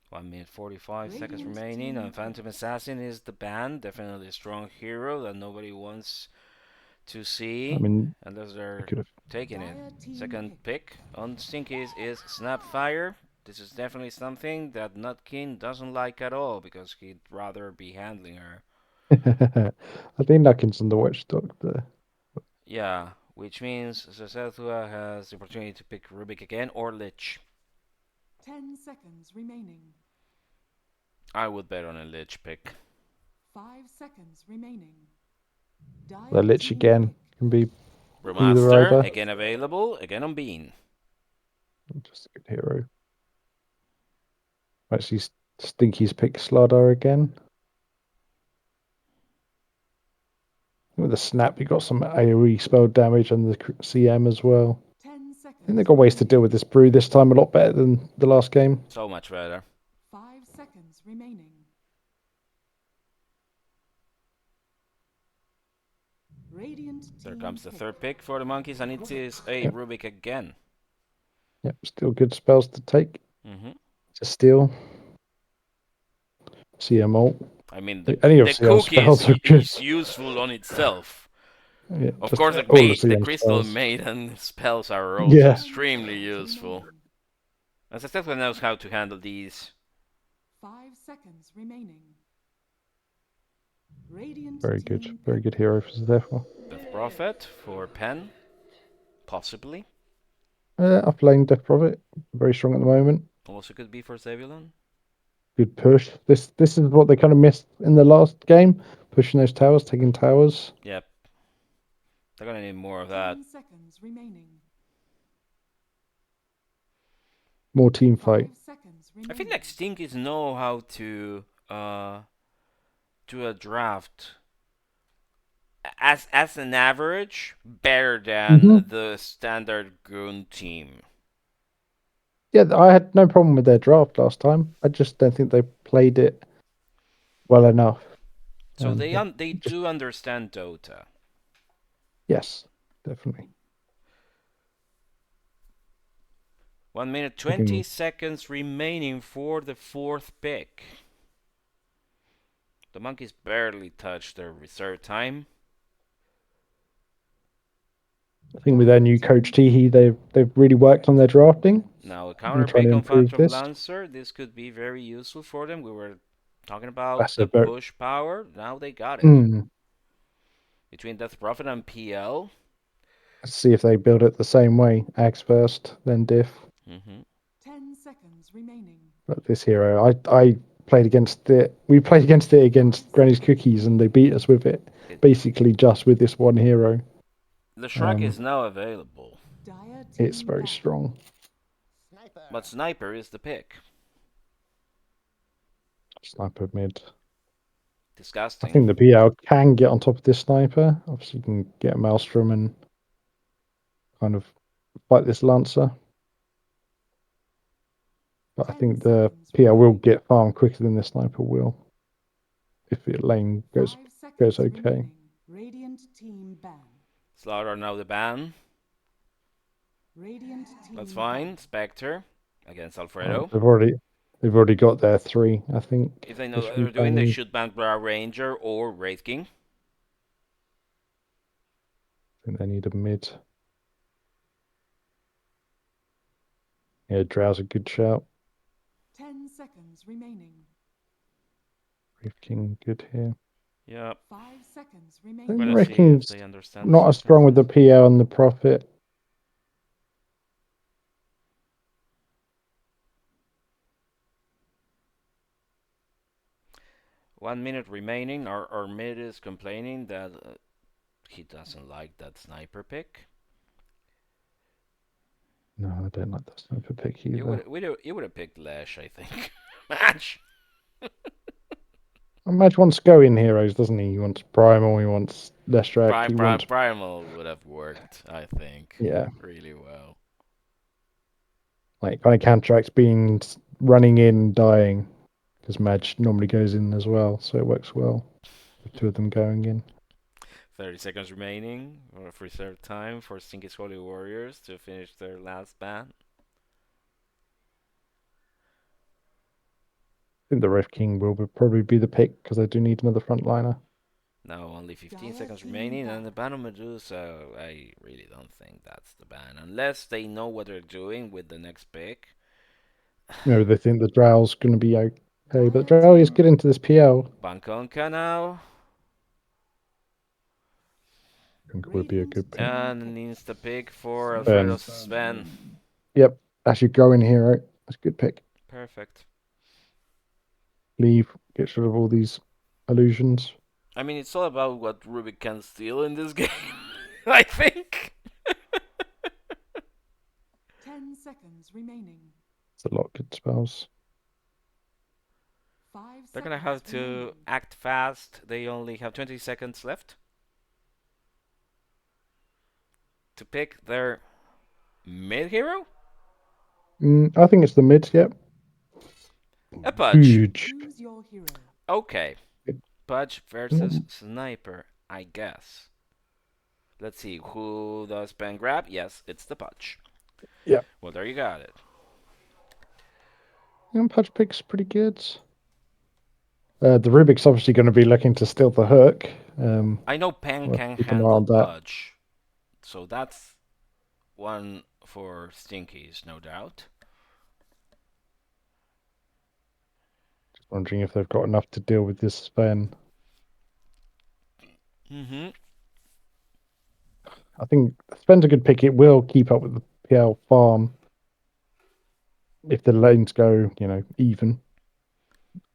1 minute 45 seconds Radiant remaining, team and Phantom Assassin is the ban. Definitely a strong hero that nobody wants to see, I mean, unless they they're could have. taking it. Dire team Second pick. pick on Stinkies is Snapfire. This is definitely something that Nutkin doesn't like at all, because he'd rather be handling her. I think Nutkin's on the watchdog there. Yeah, which means szethw has the opportunity to pick Rubik again or Lich. 10 seconds remaining. I would bet on a Lich pick. 5 seconds remaining. Dire The Lich team again pick. can be Brewmaster, either. again available, again on Bean. Just a good hero. Actually, Stinky's pick Slardar again. With the snap, you got some AoE spell damage and the CM as well. 10 I think seconds. they got ways to deal with this brew this time a lot better than the last game. So much better. 5 seconds remaining. Radiant There team comes the pick. third pick for the Monkeys, and it is a Yep. Rubik again. Yep, still good spells to take. Mm-hmm. To steal. CM ult. I mean, Any of the CM cookie is, spells are good. is useful on itself. Yeah, Of just course, all the the CM Crystal spells. Maiden spells are also Yeah. extremely useful. As Szethw knows how to handle these. 5 seconds remaining. Radiant Very team good. Very pick. good hero for Zebulon. Death Prophet for Penn. Possibly. Up lane Death Prophet. Very strong at the moment. Also could be for Zebulon. Good push. This is what they kind of missed in the last game. Pushing those towers, taking towers. Yep. They're gonna need more of that. 10 seconds remaining. More team 5 fight. seconds I remaining. feel like Stinkies know how to do a draft as an average better than the standard Goon team. Yeah, I had no problem with their draft last time. I just don't think they played it well enough. So And they just- do understand Dota. Yes, definitely. 1 minute Looking- 20 seconds remaining for the fourth pick. The monkeys barely touched their reserve time. I think with their new coach Teehee, they've really worked on their drafting. Now a I'm counter trying pick to on improve Phantom this. Lancer. This could be very useful for them. We were talking about That's the a very. push power. Now they got it. Mm. Between Death Prophet and PL. Let's see if they build it the same way. Ags first, then diff. 10 seconds remaining. But this hero, I played against it. We played against it against Granny's Cookies, and they beat us with it. Basically, just with this one hero. The Shrek is now available. Dire It's team very back. strong. But Sniper is the pick. Sniper mid. I Disgusting. think the PL can get on top of this sniper. Obviously, you can get a Maelstrom and kind of fight this Lancer. But I 10 think the seconds PL will remaining. get farmed quicker than the sniper will. If the lane 5 goes seconds okay. remaining. Radiant team ban. Slaughter now the ban. Radiant team That's fine. ban. Spectre against Alfredo. They've already got their 3, I think. If they They know what should be they're doing, they banning. should ban Bra Ranger or Wraith King. I think they need a mid. Yeah, Drow's a good shout. 10 seconds remaining. Reef King, good here. Yep. 5 seconds I remaining. think Gonna Reef see if King's they understand not the as strong with the circumstances. PL and the Prophet. One minute remaining. Our mid is complaining that he doesn't like that sniper pick. No, I don't like that sniper pick either. You would have picked Lash, I think. Match. Madge wants going heroes, doesn't he? He wants Primal, he wants Lestrak, he wants. Primal would have worked, I think. Yeah, Really well. like kind of counteracts being running in, dying. Because Madge normally goes in as well, so it works well. The two of them going in. 30 seconds remaining of reserve time for Stinky's Holy Warriors to finish their last ban. I think the Reef King will probably be the pick because they do need another frontliner. Now only 15 Dire seconds team remaining, and the ban. ban of Medusa, I really don't think that's the ban. Unless they know what they're doing with the next pick. Maybe they think the Drow's going to be okay, but Dire Drow is team good into this PL. Bankonka now. I think would be a Radiant good pick. team And an pick. insta pick for Alfredo Sven. Yep, actually going hero. That's a good pick. Perfect. Leave, gets rid of all these illusions. I mean, it's all about what Rubik can steal in this game, I think. 10 seconds remaining. It's a lot of good spells. 5 They're gonna seconds have to remaining. act fast. They only have 20 seconds left to pick their mid hero. I think it's the mids. Yep. A Pudge. Huge. Choose your hero. Okay. It- Pudge versus Sniper, I guess. Let's see, who does Penn grab? Yes, it's the Pudge. Yeah. Well, there you got it. Pudge pick's pretty good. The Rubik's obviously going to be looking to steal the hook. I know Penn We'll have can to keep an eye handle on that. Pudge. So that's one for Stinkies, no doubt. Just wondering if they've got enough to deal with this Sven. I think Sven's a good pick. It will keep up with the PL farm if the lanes go, even.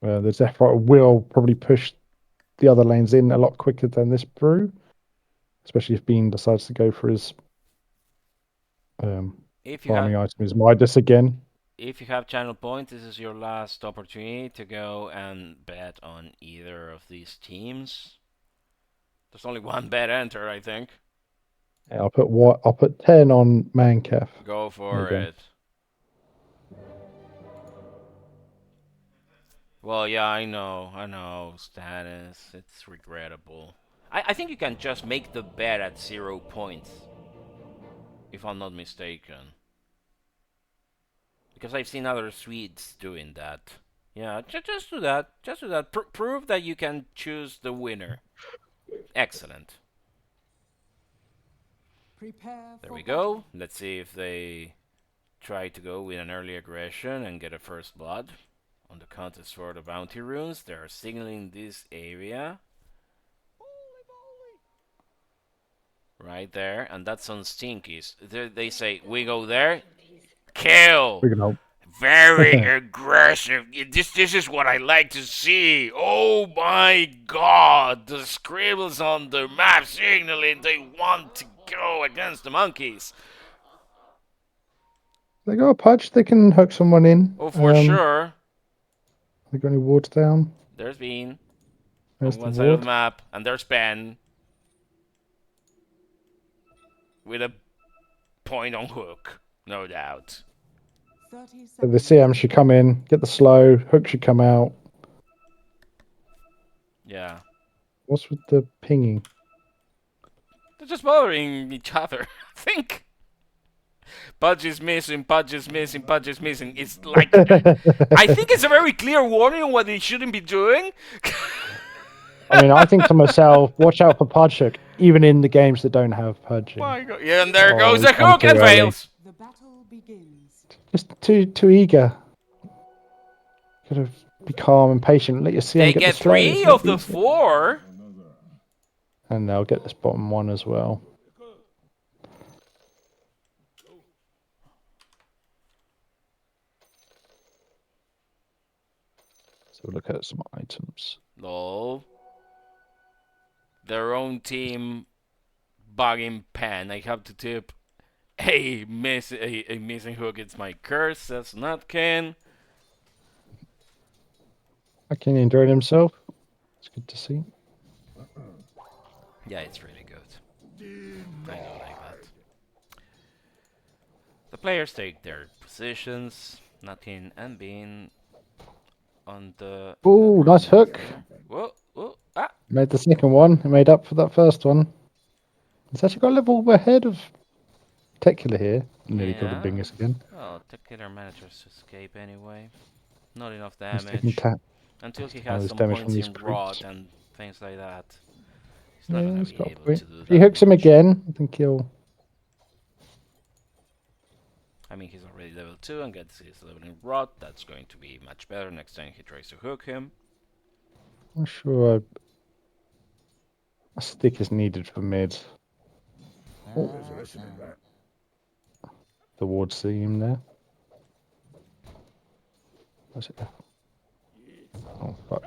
The Zephyr will probably push the other lanes in a lot quicker than this brew, especially if Bean decides to go for his If you farming have item is Midas again. if you have channel points, this is your last opportunity to go and bet on either of these teams. There's only one bet enter, I think. Yeah, I'll put 10 on Mancaf. Go for it. Well, yeah, I know, status. It's regrettable. I think you can just make the bet at 0 points, if I'm not mistaken. Because I've seen other Swedes doing that. Yeah, just do that. Just do that. Prove that you can choose the winner. Excellent. Prepare There for we battle. go. Let's see if they try to go with an early aggression and get a first blood. On the contest for the bounty runes, they are signaling this area. Right there, and that's on Stinkies. They say, we go there, kill! We can hope. Very aggressive. This is what I like to see. Oh my god, the scribbles on the map signaling they want to go against the monkeys. They got a punch. They can hook someone in. Oh, for sure. They got any wards down? There's Bean There's on the one side of ward. the map, and there's Penn with a point on hook, no doubt. 30 So the seconds. CM should come in, get the slow. Hook should come out. Yeah. What's with the pinging? They're just bothering each other, I think. Pudge is missing, Pudge is missing, Pudge is missing. It's like, I think it's a very clear warning on what they shouldn't be doing. I mean, I think to myself, watch out for Pudge hook, even in the games that don't have Pudging. My God. Yeah, and there Oh, goes he's the gone hook too and early. fails. The battle begins. Just too eager. Gotta be calm and patient. Let your CM They get the get slow. 3 It's not of the easy. 4. And they'll get this bottom one as well. So we'll look at some items. No. Their own team bugging Penn. I have to tip. Hey, a missing hook. It's my curse, says Nutkin. Nutkin enjoyed himself. It's good to see. Yeah, it's really good. I do like that. The players take their positions. Nutkin and Bean on the. Ooh, nice hook. Whoa, whoa, ah! Made the second one. It made up for that first one. It's actually got a level ahead of Particular here. Nearly killed the Yeah. Bingus again. Well, the killer manages to escape anyway. Not enough He's taking damage. Until he all has his some damage from points these in creeps. rot and things like that. He's not Yeah, gonna he's be got a able point. to do If he that hooks him much. again, I think he'll. I mean, he's already level 2 and gets his level in rot. That's going to be much better next time he tries to hook him. I'm sure a stick is needed for mid. Oh, the ward seam there. What's it? Oh, fuck.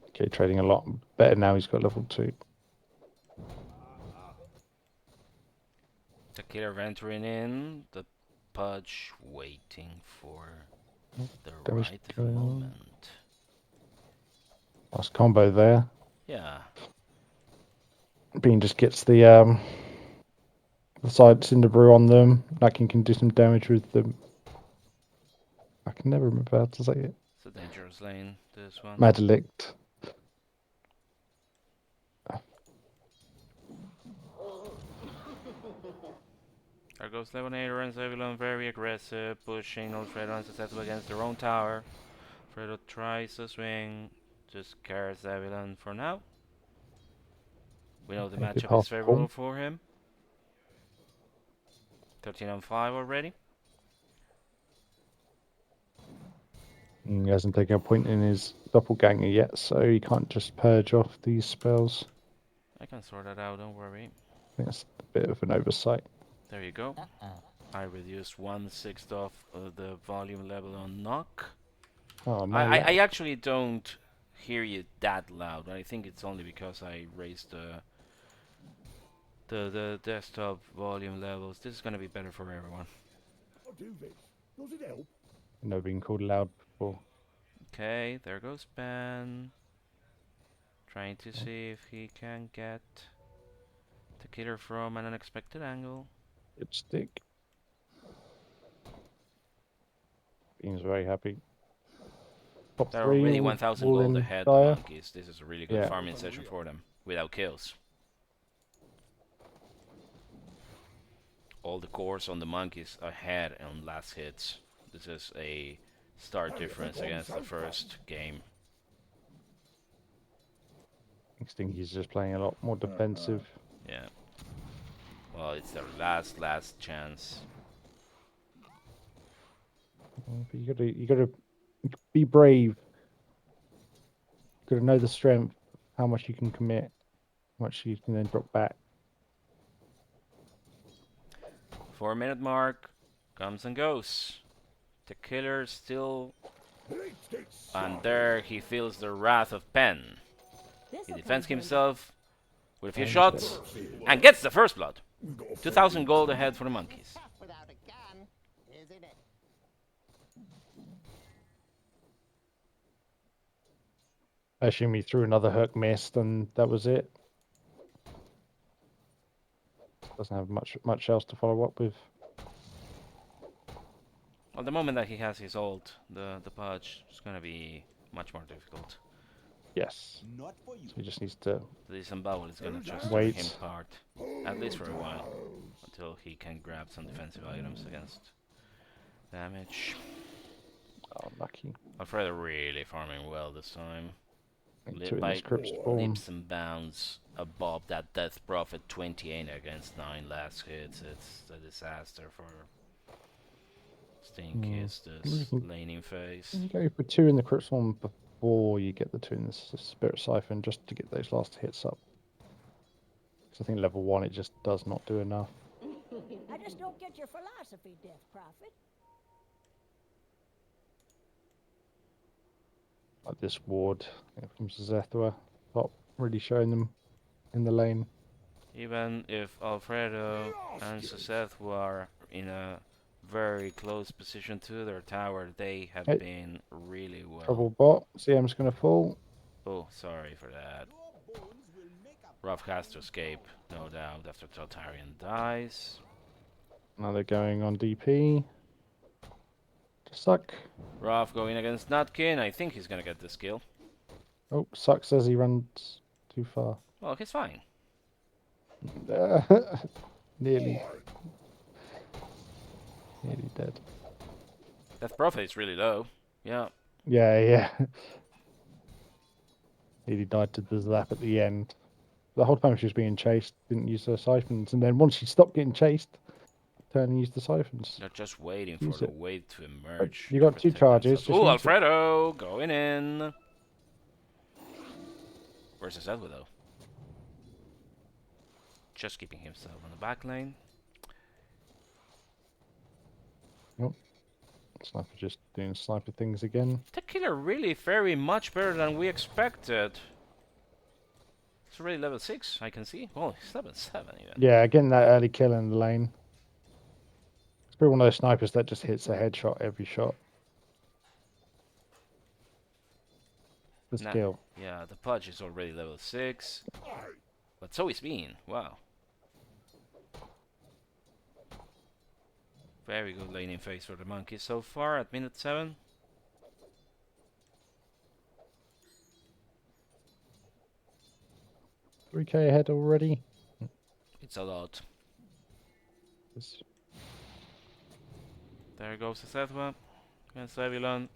Okay, trading a lot better now. He's got level 2. The killer venturing in. The Pudge waiting for the Damage right going on. moment. Nice combo there. Yeah. Bean just gets the side cinder brew on them. Nutkin can do some damage with them. I can never remember how to say it. It's a dangerous lane, this one. Madelict. There goes Levonator and Zebulon, very aggressive, pushing Alfredo and szethw against their own tower. Alfredo tries to swing, just scares Zebulon for now. We know the Maybe matchup half is favorable full. for him. 13 on 5 already. He hasn't taken a point in his doppelganger yet, so he can't just purge off these spells. I can sort that out, don't worry. I think that's a bit of an oversight. There you go. I reduced 1/6 of the volume level on knock. Oh, no. I actually don't hear you that loud. I think it's only because I raised the desktop volume levels. This is gonna be better for everyone. I'll do this. Does it help? Never been called loud before. Okay, there goes Ben. Trying to see if he can get the killer from an unexpected angle. Good stick. Bean's very happy. Top They're 3 already all, 1,000 all gold in ahead, the dire. monkeys. This is a really good Yeah. farming session for them, without kills. All the cores on the monkeys ahead on last hits. This is a start difference against the first game. I think Stinky's just playing a lot more defensive. Yeah. Well, it's their last chance. But you gotta be brave. You gotta know the strength, how much you can commit, how much you can then drop back. 4-minute mark comes and goes. The killer still, and there he feels the wrath of Penn. He defends himself with a few shots and gets the first blood. 2,000 gold ahead for the monkeys. Without a gun, isn't it? I assume he threw another hook, missed, and that was it. Doesn't have much else to follow up with. Well, the moment that he has his ult, the pudge is gonna be much more difficult. Yes. Not for you. So he just needs to The disembowel is gonna just Wait. tear him apart, at least for a while, until he can grab some defensive items against damage. Oh, lucky. Alfredo really farming well this time. Two in By this crypt spawn. leaps and bounds above that Death Prophet 28 against 9 last hits. It's a disaster for Stinky. It's this laning phase. You go for 2 in the crypt spawn before you get the 2 in the Spirit Siphon, just to get those last hits up. Because I think level 1 it just does not do enough. I just don't get your philosophy, Death Prophet. Like this ward from szethw, not really showing them in the lane. Even if Alfredo and szethw are in a very close position to their tower, they have been really well. Trouble bot. CM's gonna fall. Oh, sorry for that. Ruff has to escape, no doubt, after Taltarian dies. Now they're going on DP. Suck. Ruff going against Nutkin. I think he's gonna get this kill. Oh, Suck says he runs too far. Well, he's fine. Nearly dead. Death Prophet is really low. Yeah. Yeah. Nearly died to the zap at the end. The whole time she was being chased, didn't use her siphons, and then once she stopped getting chased, turned and used the siphons. They're just waiting Use for the it. wave to emerge. You got 2 charges. just Oh, use it. Alfredo going in. Where's the szethw though? Just keeping himself on the back lane. Sniper just doing sniper things again. The killer really very much better than we expected. It's already level 6, I can see. Oh, he's level 7 even. Yeah, getting that early kill in the lane. It's probably one of those snipers that just hits a headshot every shot. This Nah. kill. Yeah, the pudge is already level 6. But so is Bean. Wow. Very good laning phase for the monkeys so far at minute 7. $3K ahead already. It's a lot. This- There goes the szethw against Zebulon.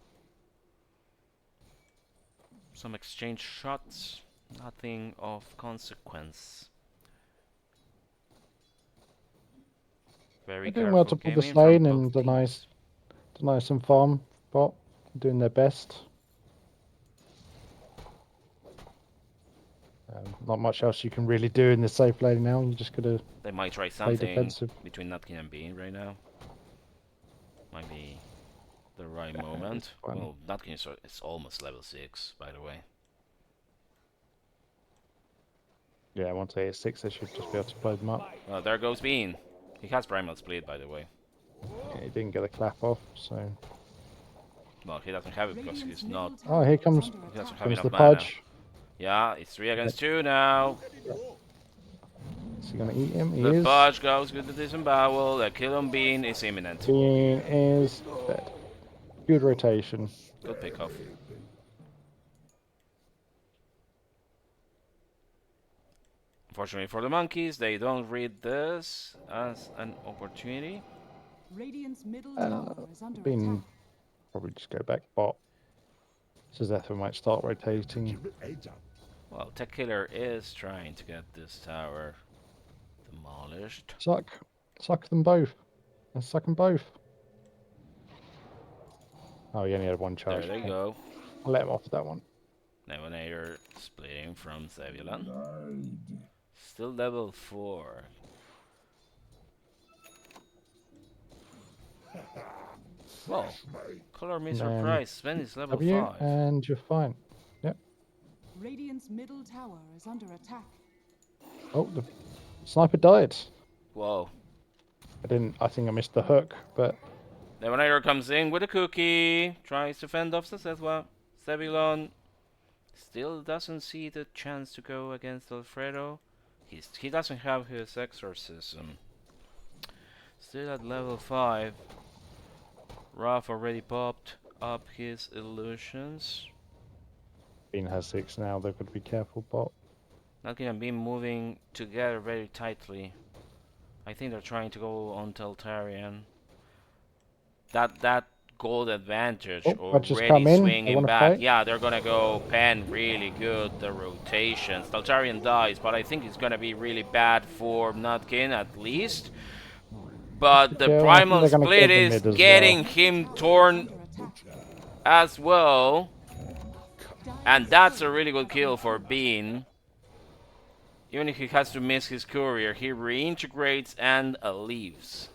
Some exchange shots. Nothing of consequence. Very They're doing well to careful pull this gaming from lane both and teams. deny some farm bot. Doing their best. Not much else you can really do in the safe lane now. You just gotta They might try play something defensive. between Nutkin and Bean right now. Might be the right Yeah, moment. it's fine. Well, Nutkin is almost level 6, by the way. Yeah, once they hit 6, they should just be able to blow them up. Well, there goes Bean. He has Primal Split, by the way. Yeah, he didn't get a clap off, so. Well, he doesn't have it because he's not. Oh, here comes He doesn't have comes enough the mana. pudge. Yeah, it's 3 against 2 now. Is he gonna eat him? He The is. pudge goes with the disembowel. The kill on Bean is imminent. Bean is dead. Good rotation. Good pick off. Fortunately for the monkeys, they don't read this as an opportunity. Radiant's middle tower is under Been attack. probably just go back bot. Szethw might start rotating. Heads up. Well, Tech Killer is trying to get this tower demolished. Suck them both. Let's suck them both. Oh, he only had one charge. There they go. I'll let him off that one. Levonator splitting from Zebulon. Died. Still level 4. Whoa. Color me And surprised. Sven is level W, 5. and you're fine. Yep. Radiant's middle tower is under attack. Oh, the sniper died. Whoa. I think I missed the hook, but Levonator comes in with a cookie. Tries to fend off the szethw. Zebulon still doesn't see the chance to go against Alfredo. He doesn't have his exorcism. Still at level 5. Ruff already popped up his illusions. Bean has 6 now. They've got to be careful, bot. Nutkin and Bean moving together very tightly. I think they're trying to go on Taltarian. That gold advantage Just already come in. They swinging wanna back. fight? Yeah, they're gonna go Penn really good. The rotations. Taltarian dies, but I think it's gonna be really bad for Nutkin at least. But the Yeah, I think primal they're gonna split kill the is mid as getting well. him torn Under attack. as well. Dire's And that's a really good kill for Bean. Even if he has to miss his courier, he reintegrates and leaves.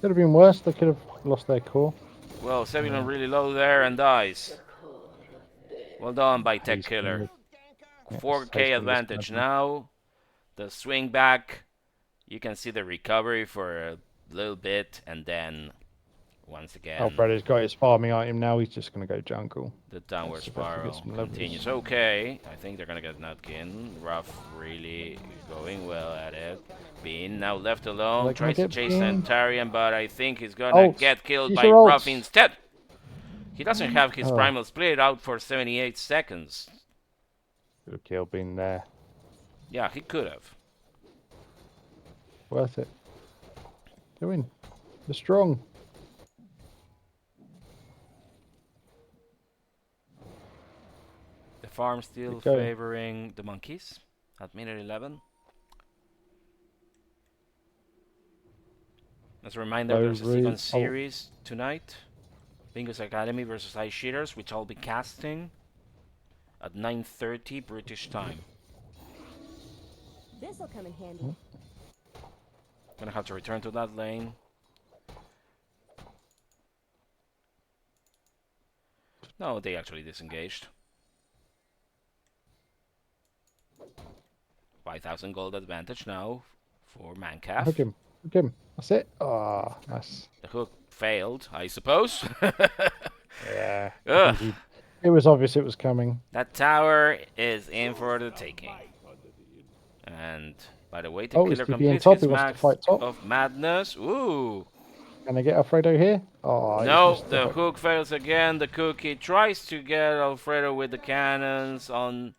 Could have been worse. They could have lost their core. Well, Zebulon really low there and dies. Well done by Tech He's Killer. gonna- yeah, 4K Haste advantage gonna- now. The swing back. You can see the recovery for a little bit, and then once again Alfredo's got his farming item now. He's just going to go jungle. the downward Let's see if I can get spiral some levels. continues. Okay, I think they're gonna get Nutkin. Ruff really going well at it. Bean now left alone, Are they gonna tries to get chase Bean? Taltarian, but I think he's gonna Ult. get killed Use by your Ruff ults. instead. He doesn't have his Oh. primal split out for 78 seconds. Could have killed Bean there. Yeah, he could have. Worth it. Go in. They're strong. The farm still Keep going. favoring the monkeys at minute 11. As a reminder, Oh, there's a really? second series tonight. Bingo's Academy versus Ice Cheaters, which I'll be casting at 9:30 British time. This'll come in handy. Gonna have to return to that lane. No, they actually disengaged. 5,000 gold advantage now for Mancaf. Hook him. Hook him. That's it. Ah, nice. The hook failed, I suppose. Yeah. Ugh. It was obvious it was coming. That tower is in for the taking. And by the way, the Oh, is killer TP on completes top? his He wants to max fight top? of madness. Ooh. Can I get Alfredo here? Oh, he's No, missed the hook fails again. The cookie tries to get Alfredo with the cannons on.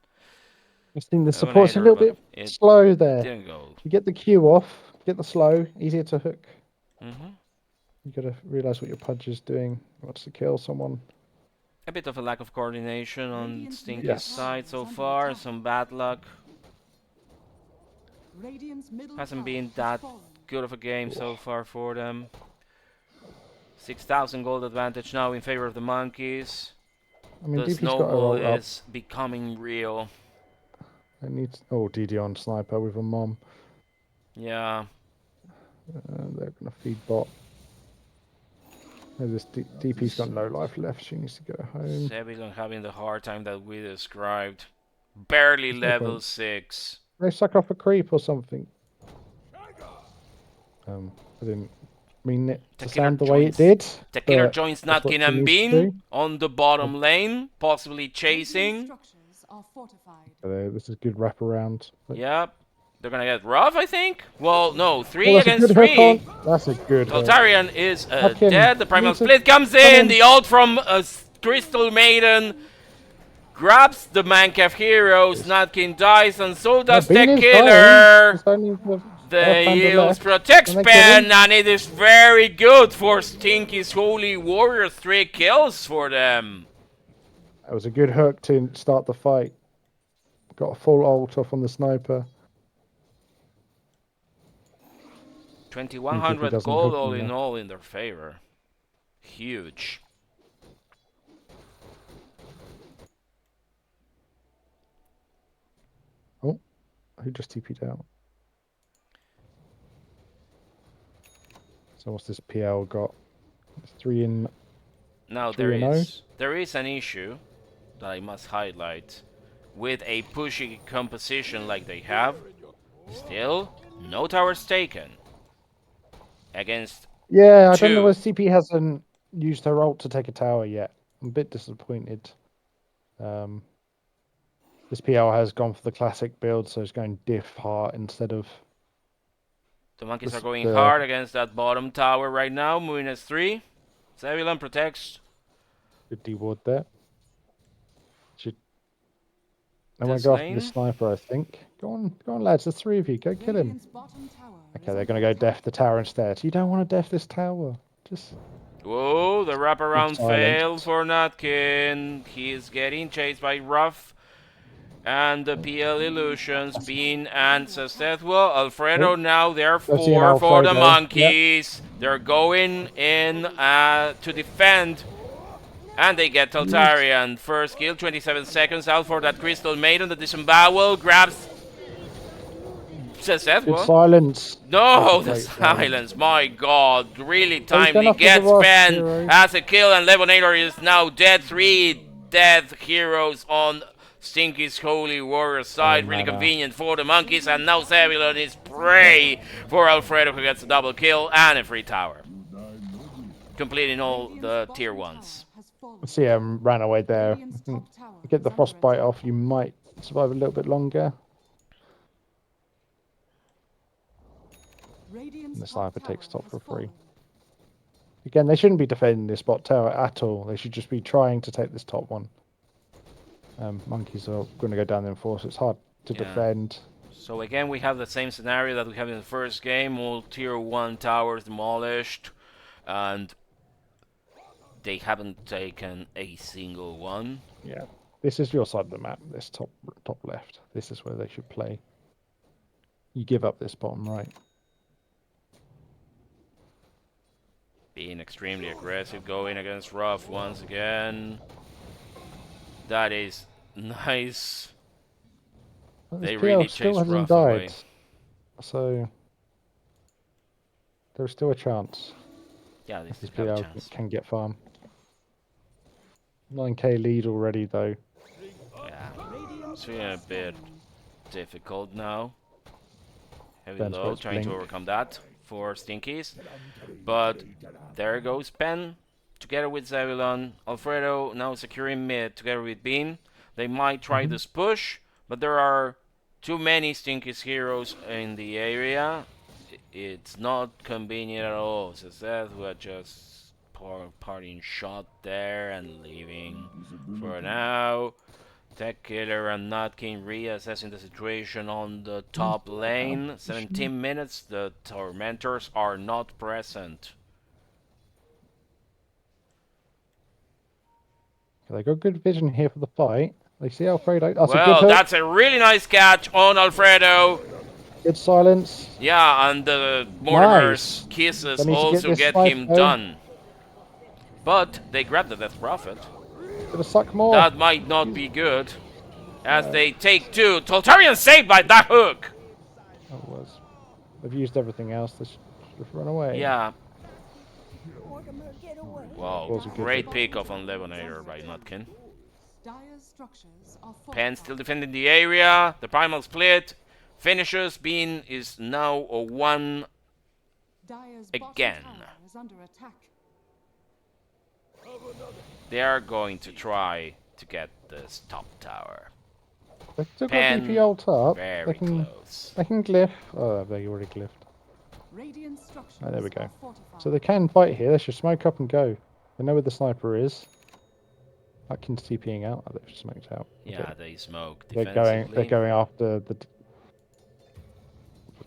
I think the support's a Levonator, little but bit it slow there. didn't go. You get the Q off, get the slow, easier to hook. Hmm. You gotta realize what your pudge is doing. He wants to kill someone. A bit of a lack of coordination on Radiant's Stinky's Yes. side so Under far. attack. Some bad luck. Radiant's middle Hasn't tower been has that fallen. good of a game so far for them. 6,000 gold advantage now in favor of the monkeys. I mean, The DP's got to snowball roll up. is becoming real. It needs. Oh, DD on sniper with a mom. Yeah. They're gonna feed bot. Oh, this DP's got no life left. She needs to go home. Zebulon having the hard time that we described. Barely no level point. 6. They suck off a creep or something. I didn't mean it to Tequila sound the way it joins- did. The killer but joins that's what Nutkin she and needs to Bean do. on the bottom lane, possibly Radiant chasing. structures are fortified. This is good wraparound. But Yep. They're gonna get Ruff, I think. Well, no, Oh, 3 that's a against good hook 3. on. That's a good hook. Taltarian is Nutkin, dead. The primal need to split comes come in. in. The ult from Crystal Maiden grabs the Mancave heroes. Nutkin dies, and so Now does Bean the is dying. killer. It's only the The left-hander heals left. protects Can they kill him? Penn, and it is very good for Stinky's Holy Warrior. 3 kills for them. That was a good hook to start the fight. Got a full ult off on the sniper. 2100 doesn't gold hook all him in now. all in their favor. Huge. Oh, who just TP'd out? So what's this PL got? It's 3 in. Now 3 and 0. there is an issue that I must highlight. With a pushy composition like they have, still no towers taken against Yeah, I don't know 2. why CP hasn't used her ult to take a tower yet. I'm a bit disappointed. This PL has gone for the classic build, so it's going diff heart instead of. The monkeys are This- going the- hard against that bottom tower right now. Moving as 3. Zebulon protects. Good D-ward there. Should. I'm This gonna go after lane? the sniper, I think. Go on, lads. There's 3 of you. Go kill him. Radiant's bottom tower Okay, is they're under gonna go attack. def the tower instead. You don't want to def this tower. Just. Whoa, the wraparound Silence. failed for Nutkin. He is getting chased by Ruff. And the PL Illusions, Bean and szethw. Alfredo Oh, now there go see an 4 for the Alfredo. monkeys. They're going in to defend. And they get Taltarian. First kill, 27 seconds out for that Crystal Maiden. The disembowel grabs Good szethw. silence. No, That's the a great silence. silence. My God, really gone timely. after the Gets Ruff Penn hero. as a kill, and Levonator is now dead. 3 dead heroes on Stinky's Holy Warrior side. Really mana. convenient for the monkeys, and now Zebulon is prey for Alfredo, who gets a double kill and a free tower, completing all Radiant's the bottom tier tower 1s. has fallen. CM ran away there. Radiant's top tower Get the is under frostbite attack. off. You might survive a little bit longer. Radiant's The top sniper takes tower top has for free. fallen. Again, they shouldn't be defending this bot tower at all. They should just be trying to take this top one. Monkeys are going to go down the enforce. It's hard to Yeah. defend. So again, we have the same scenario that we have in the first game. All tier 1 towers demolished, and they haven't taken a single one. Yeah, this is your side of the map. This top left. This is where they should play. You give up this bottom right. Being extremely aggressive, going against Ruff once again. That is nice. But They this really PL still chased hasn't Ruff died, away. so there's still a chance. Yeah, they This still have a PL chance. can get farm. 9k lead already though. Yeah, Radiant's it's feeling a top bit tower difficult now. Heavy Ben's low, got trying to blink. overcome that for Stinkies. But there goes Penn, together with Zebulon. Alfredo now securing mid, together with Bean. They might try this push, but there are too many Stinkies heroes in the area. It's not convenient at all. szethw are just partying shot there and leaving for now. Tech Killer and Nutkin reassessing the situation on the top lane. 17 minutes, the Tormentors are not present. They got good vision here for the fight. They see Alfredo. That's a good Well, hook. that's a really nice catch on Alfredo. Good silence. Yeah, and the Mortimer's Nice. kisses They need to get also this get fight him going. done. But they grab the Death Prophet. Gonna suck more. That might not be good, as they take 2. Taltarian saved by that hook! That was. They've used everything else. They should have run away. Yeah. Mortimer, get away. Wow, Was a good great hit. pick off on Levonator by Nutkin. Dire's structures are Penn fortified. still defending the area. The primal split finishes. Bean is now a 1. Dire's again. bottom tower is under attack. They are going to try to get this top tower. They've still got Penn, DP ult up. very close. They can glyph. Oh, they already glyphed. Radiant structures Oh, there we go. are fortified. So they can fight here. They should smoke up and go. They know where the sniper is. Nutkin's TPing out. Oh, they've just smoked out. Yeah, Okay. they smoke They're defensively. going after the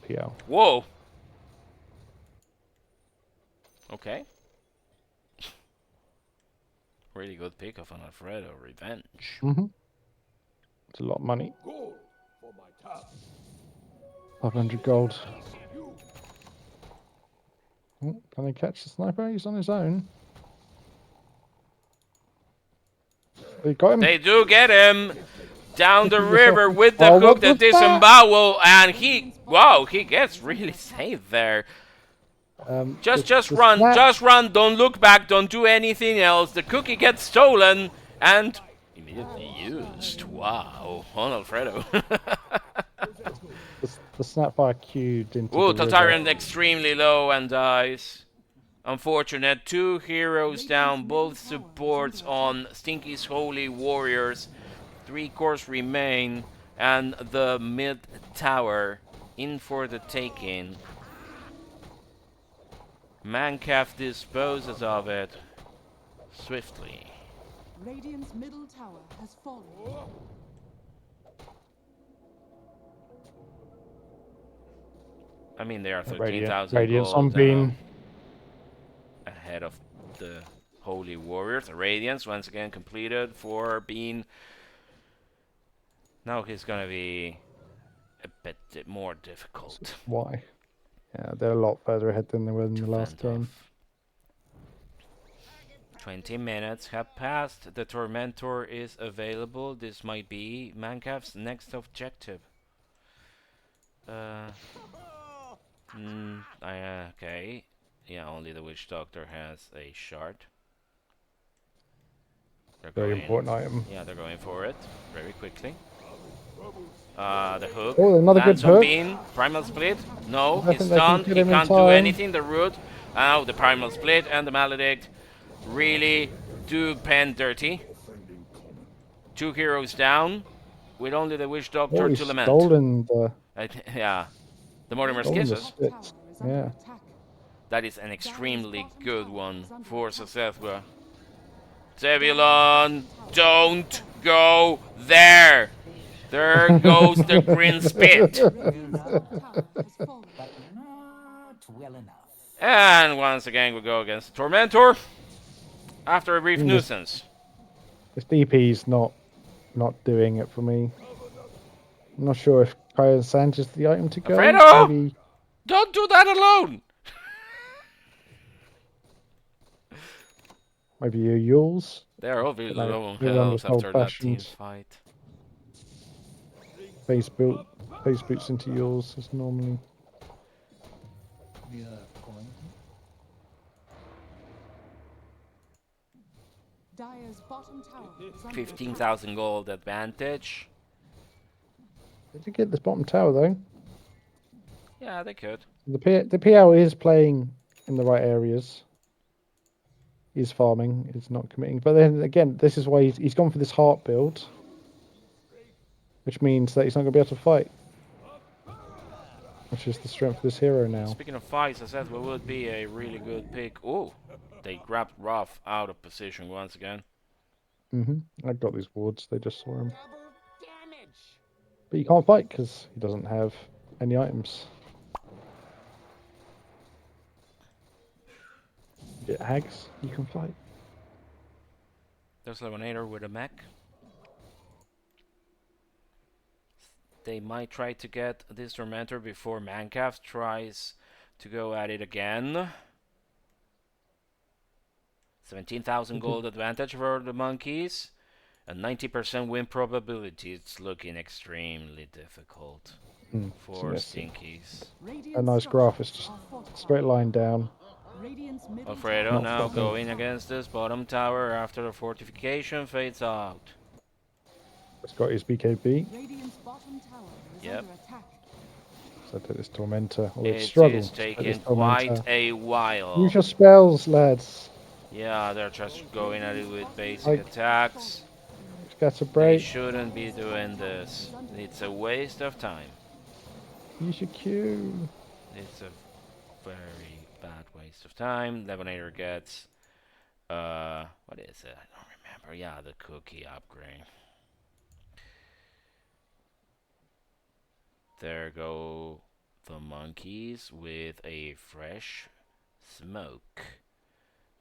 PL. Whoa! Okay. Really good pick of an Alfredo. Revenge. Mm-hmm. It's a lot of money. Gold for my task. 500 gold. Oh, can they catch the sniper? He's on his own. They got him. They do get him down the river with the Oh, hook, what the was that? disembowel, and he gets really saved there. Just run, snap- just run, don't look back, don't do anything else. The cookie gets stolen and immediately used. Wow, on Alfredo. The snapfire queued into Ooh, the Taltarian river. extremely low and dies. Unfortunate, 2 heroes down, both supports on Stinky's Holy Warriors. 3 cores remain, and the mid tower in for the taking. Mancaf disposes of it swiftly. Radiant's middle tower has fallen. I mean, they are Radiant 13,000 Radiance gold on beam. ahead of the Holy Warriors. The Radiance once again completed for Bean. Now he's gonna be a bit more difficult. Why? Yeah, they're a lot further ahead than they were in to the last fend game. off. 20 minutes have passed. The Tormentor is available. This might be Mancaf's next objective. Okay. Yeah, only the Witch Doctor has a shard. They're Very going- important item. Yeah, they're going for it very quickly. The hook. Oh, another good lands on hook. Bean. Primal split. No, I he's think they can stunned. get He him in can't do time. anything. The root. Now the primal split and the maledict really do Penn dirty. 2 heroes down, with only the Witch Doctor Oh, to he's lament. stolen the... Yeah, the Mortimer's Stolen the Kisses. splits. Yeah. That is an extremely good one for szethw. Zebulon, don't go there. There goes the green spit. Not well enough. And once again we go against Tormentor after a brief Mm. nuisance. This DP's not doing it for me. I'm not sure if Kaya Sand is the item to go. Alfredo! Maybe Don't do that alone. maybe your Yules. They're obviously Like, low on we run health this after that team old-fashioned- fight. Base boots into Yules is normally... We are going. Dire's bottom tower is under 15,000 gold advantage. They did get this bottom tower though. Yeah, they could. The PL is playing in the right areas. He's farming. He's not committing. But then again, this is why he's gone for this heart build, which means that he's not going to be able to fight. Which is the strength of this hero now. Speaking of fights, I said what would be a really good pick. Oh, they grabbed Ruff out of position once again. I got these wards. They just saw him. Double damage. But he can't fight because he doesn't have any items. Get hags, you can fight. There's Levonator with a mech. They might try to get this Tormentor before Mancaf tries to go at it again. 17,000 gold advantage for the monkeys. A 90% win probability. It's looking extremely difficult for yes. Stinkies. A nice graph. It's just straight line down. Alfredo Not now stopping. going against this bottom tower after the fortification fades out. It's got his BKB. Radiant's bottom tower is Yep. under attack. So take this Tormentor. Although It it's struggling. is to take taking this quite Tormentor. a while. Use your spells, lads. Yeah, they're just going at it with basic Like- attacks. Scatter They break. shouldn't be doing this. It's a waste of time. Use your Q. It's a very bad waste of time. Levonator gets what is it? I don't remember. Yeah, the cookie upgrade. There go the monkeys with a fresh smoke.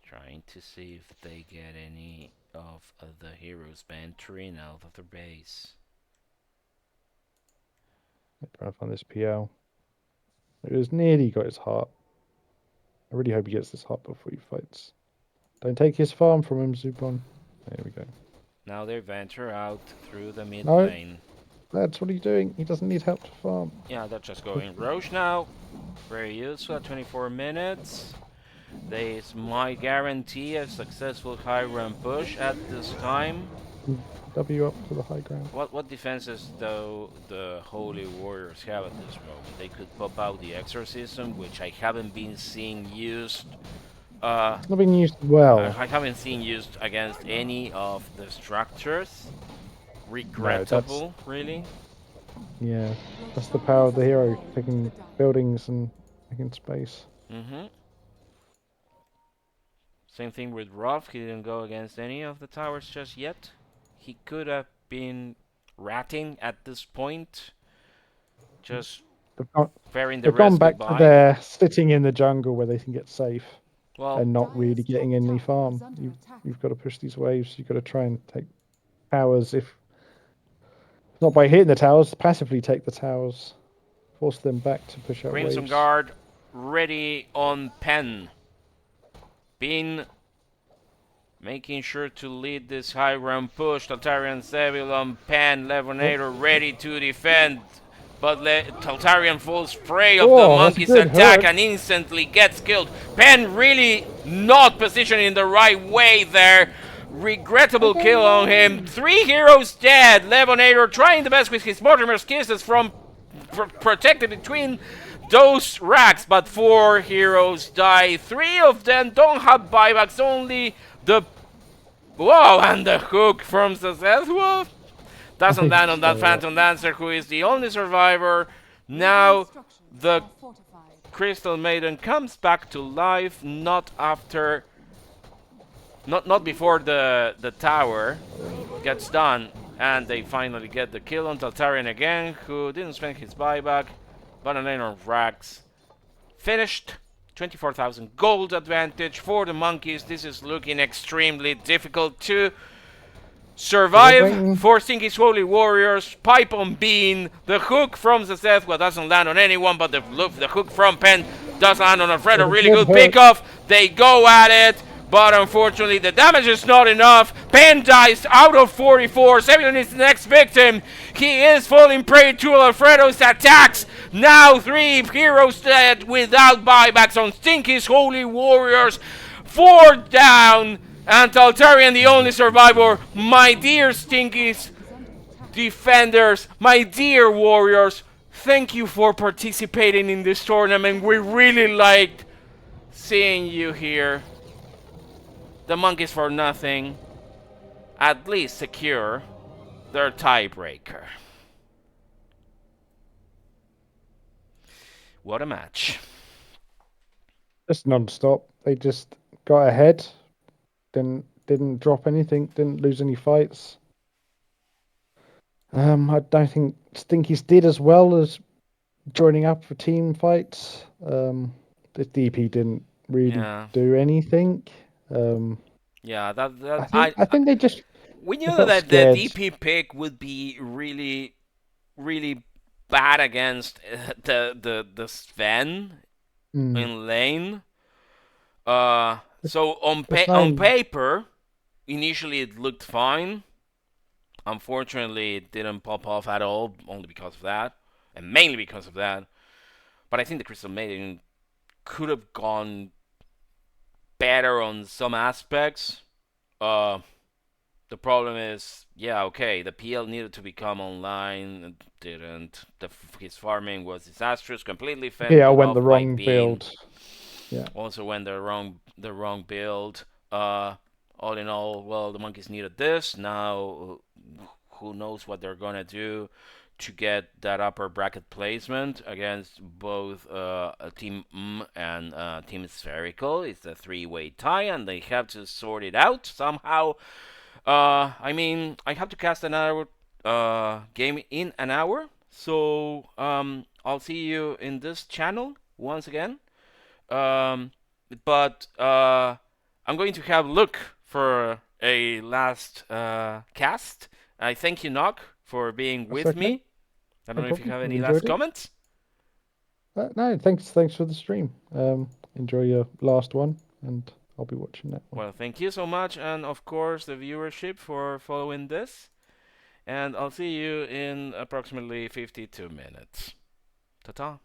Trying to see if they get any of the heroes venturing out of their base. Trying to find this PL. It was nearly got his heart. I really hope he gets this heart before he fights. Don't take his farm from him, Zebulon. There we go. Now they venture out through the mid No. lane. That's what he's doing. He doesn't need help to farm. Yeah, they're just going Roche now. Very useful at 24 minutes. This might guarantee a successful high run push at this time. W up to the high ground. What defenses though the Holy Warriors have at this moment? They could pop out the Exorcism, which I haven't been seeing used. It's not being used well. I haven't seen used against any of the structures. Regrettable, really. Yeah, that's the power of the hero, taking buildings and taking space. Same thing with Ruff. He didn't go against any of the towers just yet. He could have been ratting at this point. Just ferrying the They've gone rest back goodbye. to their sitting in the jungle where they can get safe Well, and not really getting any farm. You've got to push these waves. You've got to try and take towers. If not by hitting the towers, passively take the towers. Force them back to push out Crimson waves. Guard ready on Penn. Bean making sure to lead this high run push. Taltarian, Zebulon, Penn, Levonator ready to defend. But Taltarian falls prey of the monkey's attack and instantly gets killed. Penn really not positioned in the right way there. Regrettable kill on him. 3 heroes dead. Levonator trying the best with his Mortimer's Kisses from protected between those racks, but 4 heroes die. 3 of them don't have buybacks, only the... Whoa, and the hook from szethw doesn't land on that Phantom Dancer, who is the only survivor. Now the Crystal Maiden comes back to life, not after... Not before the tower gets done, and they finally get the kill on Taltarian again, who didn't spend his buyback. Bottom lane of racks finished. 24,000 gold advantage for the monkeys. This is looking extremely difficult to survive for Stinky's Holy Warriors. Pipe on Bean. The hook from the szethw doesn't land on anyone, but the hook from Penn does land on Alfredo. Really good pickoff. They go at it, but unfortunately the damage is not enough. Penn dies out of 44. Zebulon is the next victim. He is falling prey to Alfredo's attacks. Now 3 heroes dead without buybacks on Stinky's Holy Warriors. 4 down, and Taltarian the only survivor. My dear Stinky's defenders, my dear warriors, thank you for participating in this tournament. We really liked seeing you here. The monkeys for nothing at least secure their tiebreaker. What a match. Just non-stop. They just got ahead. Didn't drop anything. Didn't lose any fights. I don't think Stinkies did as well as joining up for team fights. The DP didn't really do anything. Yeah, I think they just... We knew that the DP pick would be really, really bad against the Sven in lane. So on paper, initially it looked fine. Unfortunately, it didn't pop off at all, only because of that, and mainly because of that. But I think the Crystal Maiden could have gone better on some aspects. The problem is, yeah, okay, the PL needed to become online, and didn't. His farming was disastrous, completely fed. Yeah, went the wrong build. Yeah. Also went the wrong build. All in all, well, the monkeys needed this. Now, who knows what they're gonna do? to get that upper bracket placement against both Team M and Team Spherical. It's a three-way tie, and they have to sort it out somehow. I mean, I have to cast another game in an hour, so I'll see you in this channel once again. But I'm going to have Luke for a last cast. I thank you, Noch, for being with okay. me. I don't No know if you problem. have You any enjoyed last it? comments. No, thanks for the stream. Enjoy your last one, and I'll be watching that one. Well, thank you so much, and of course the viewership for following this. And I'll see you in approximately 52 minutes. Ta-ta.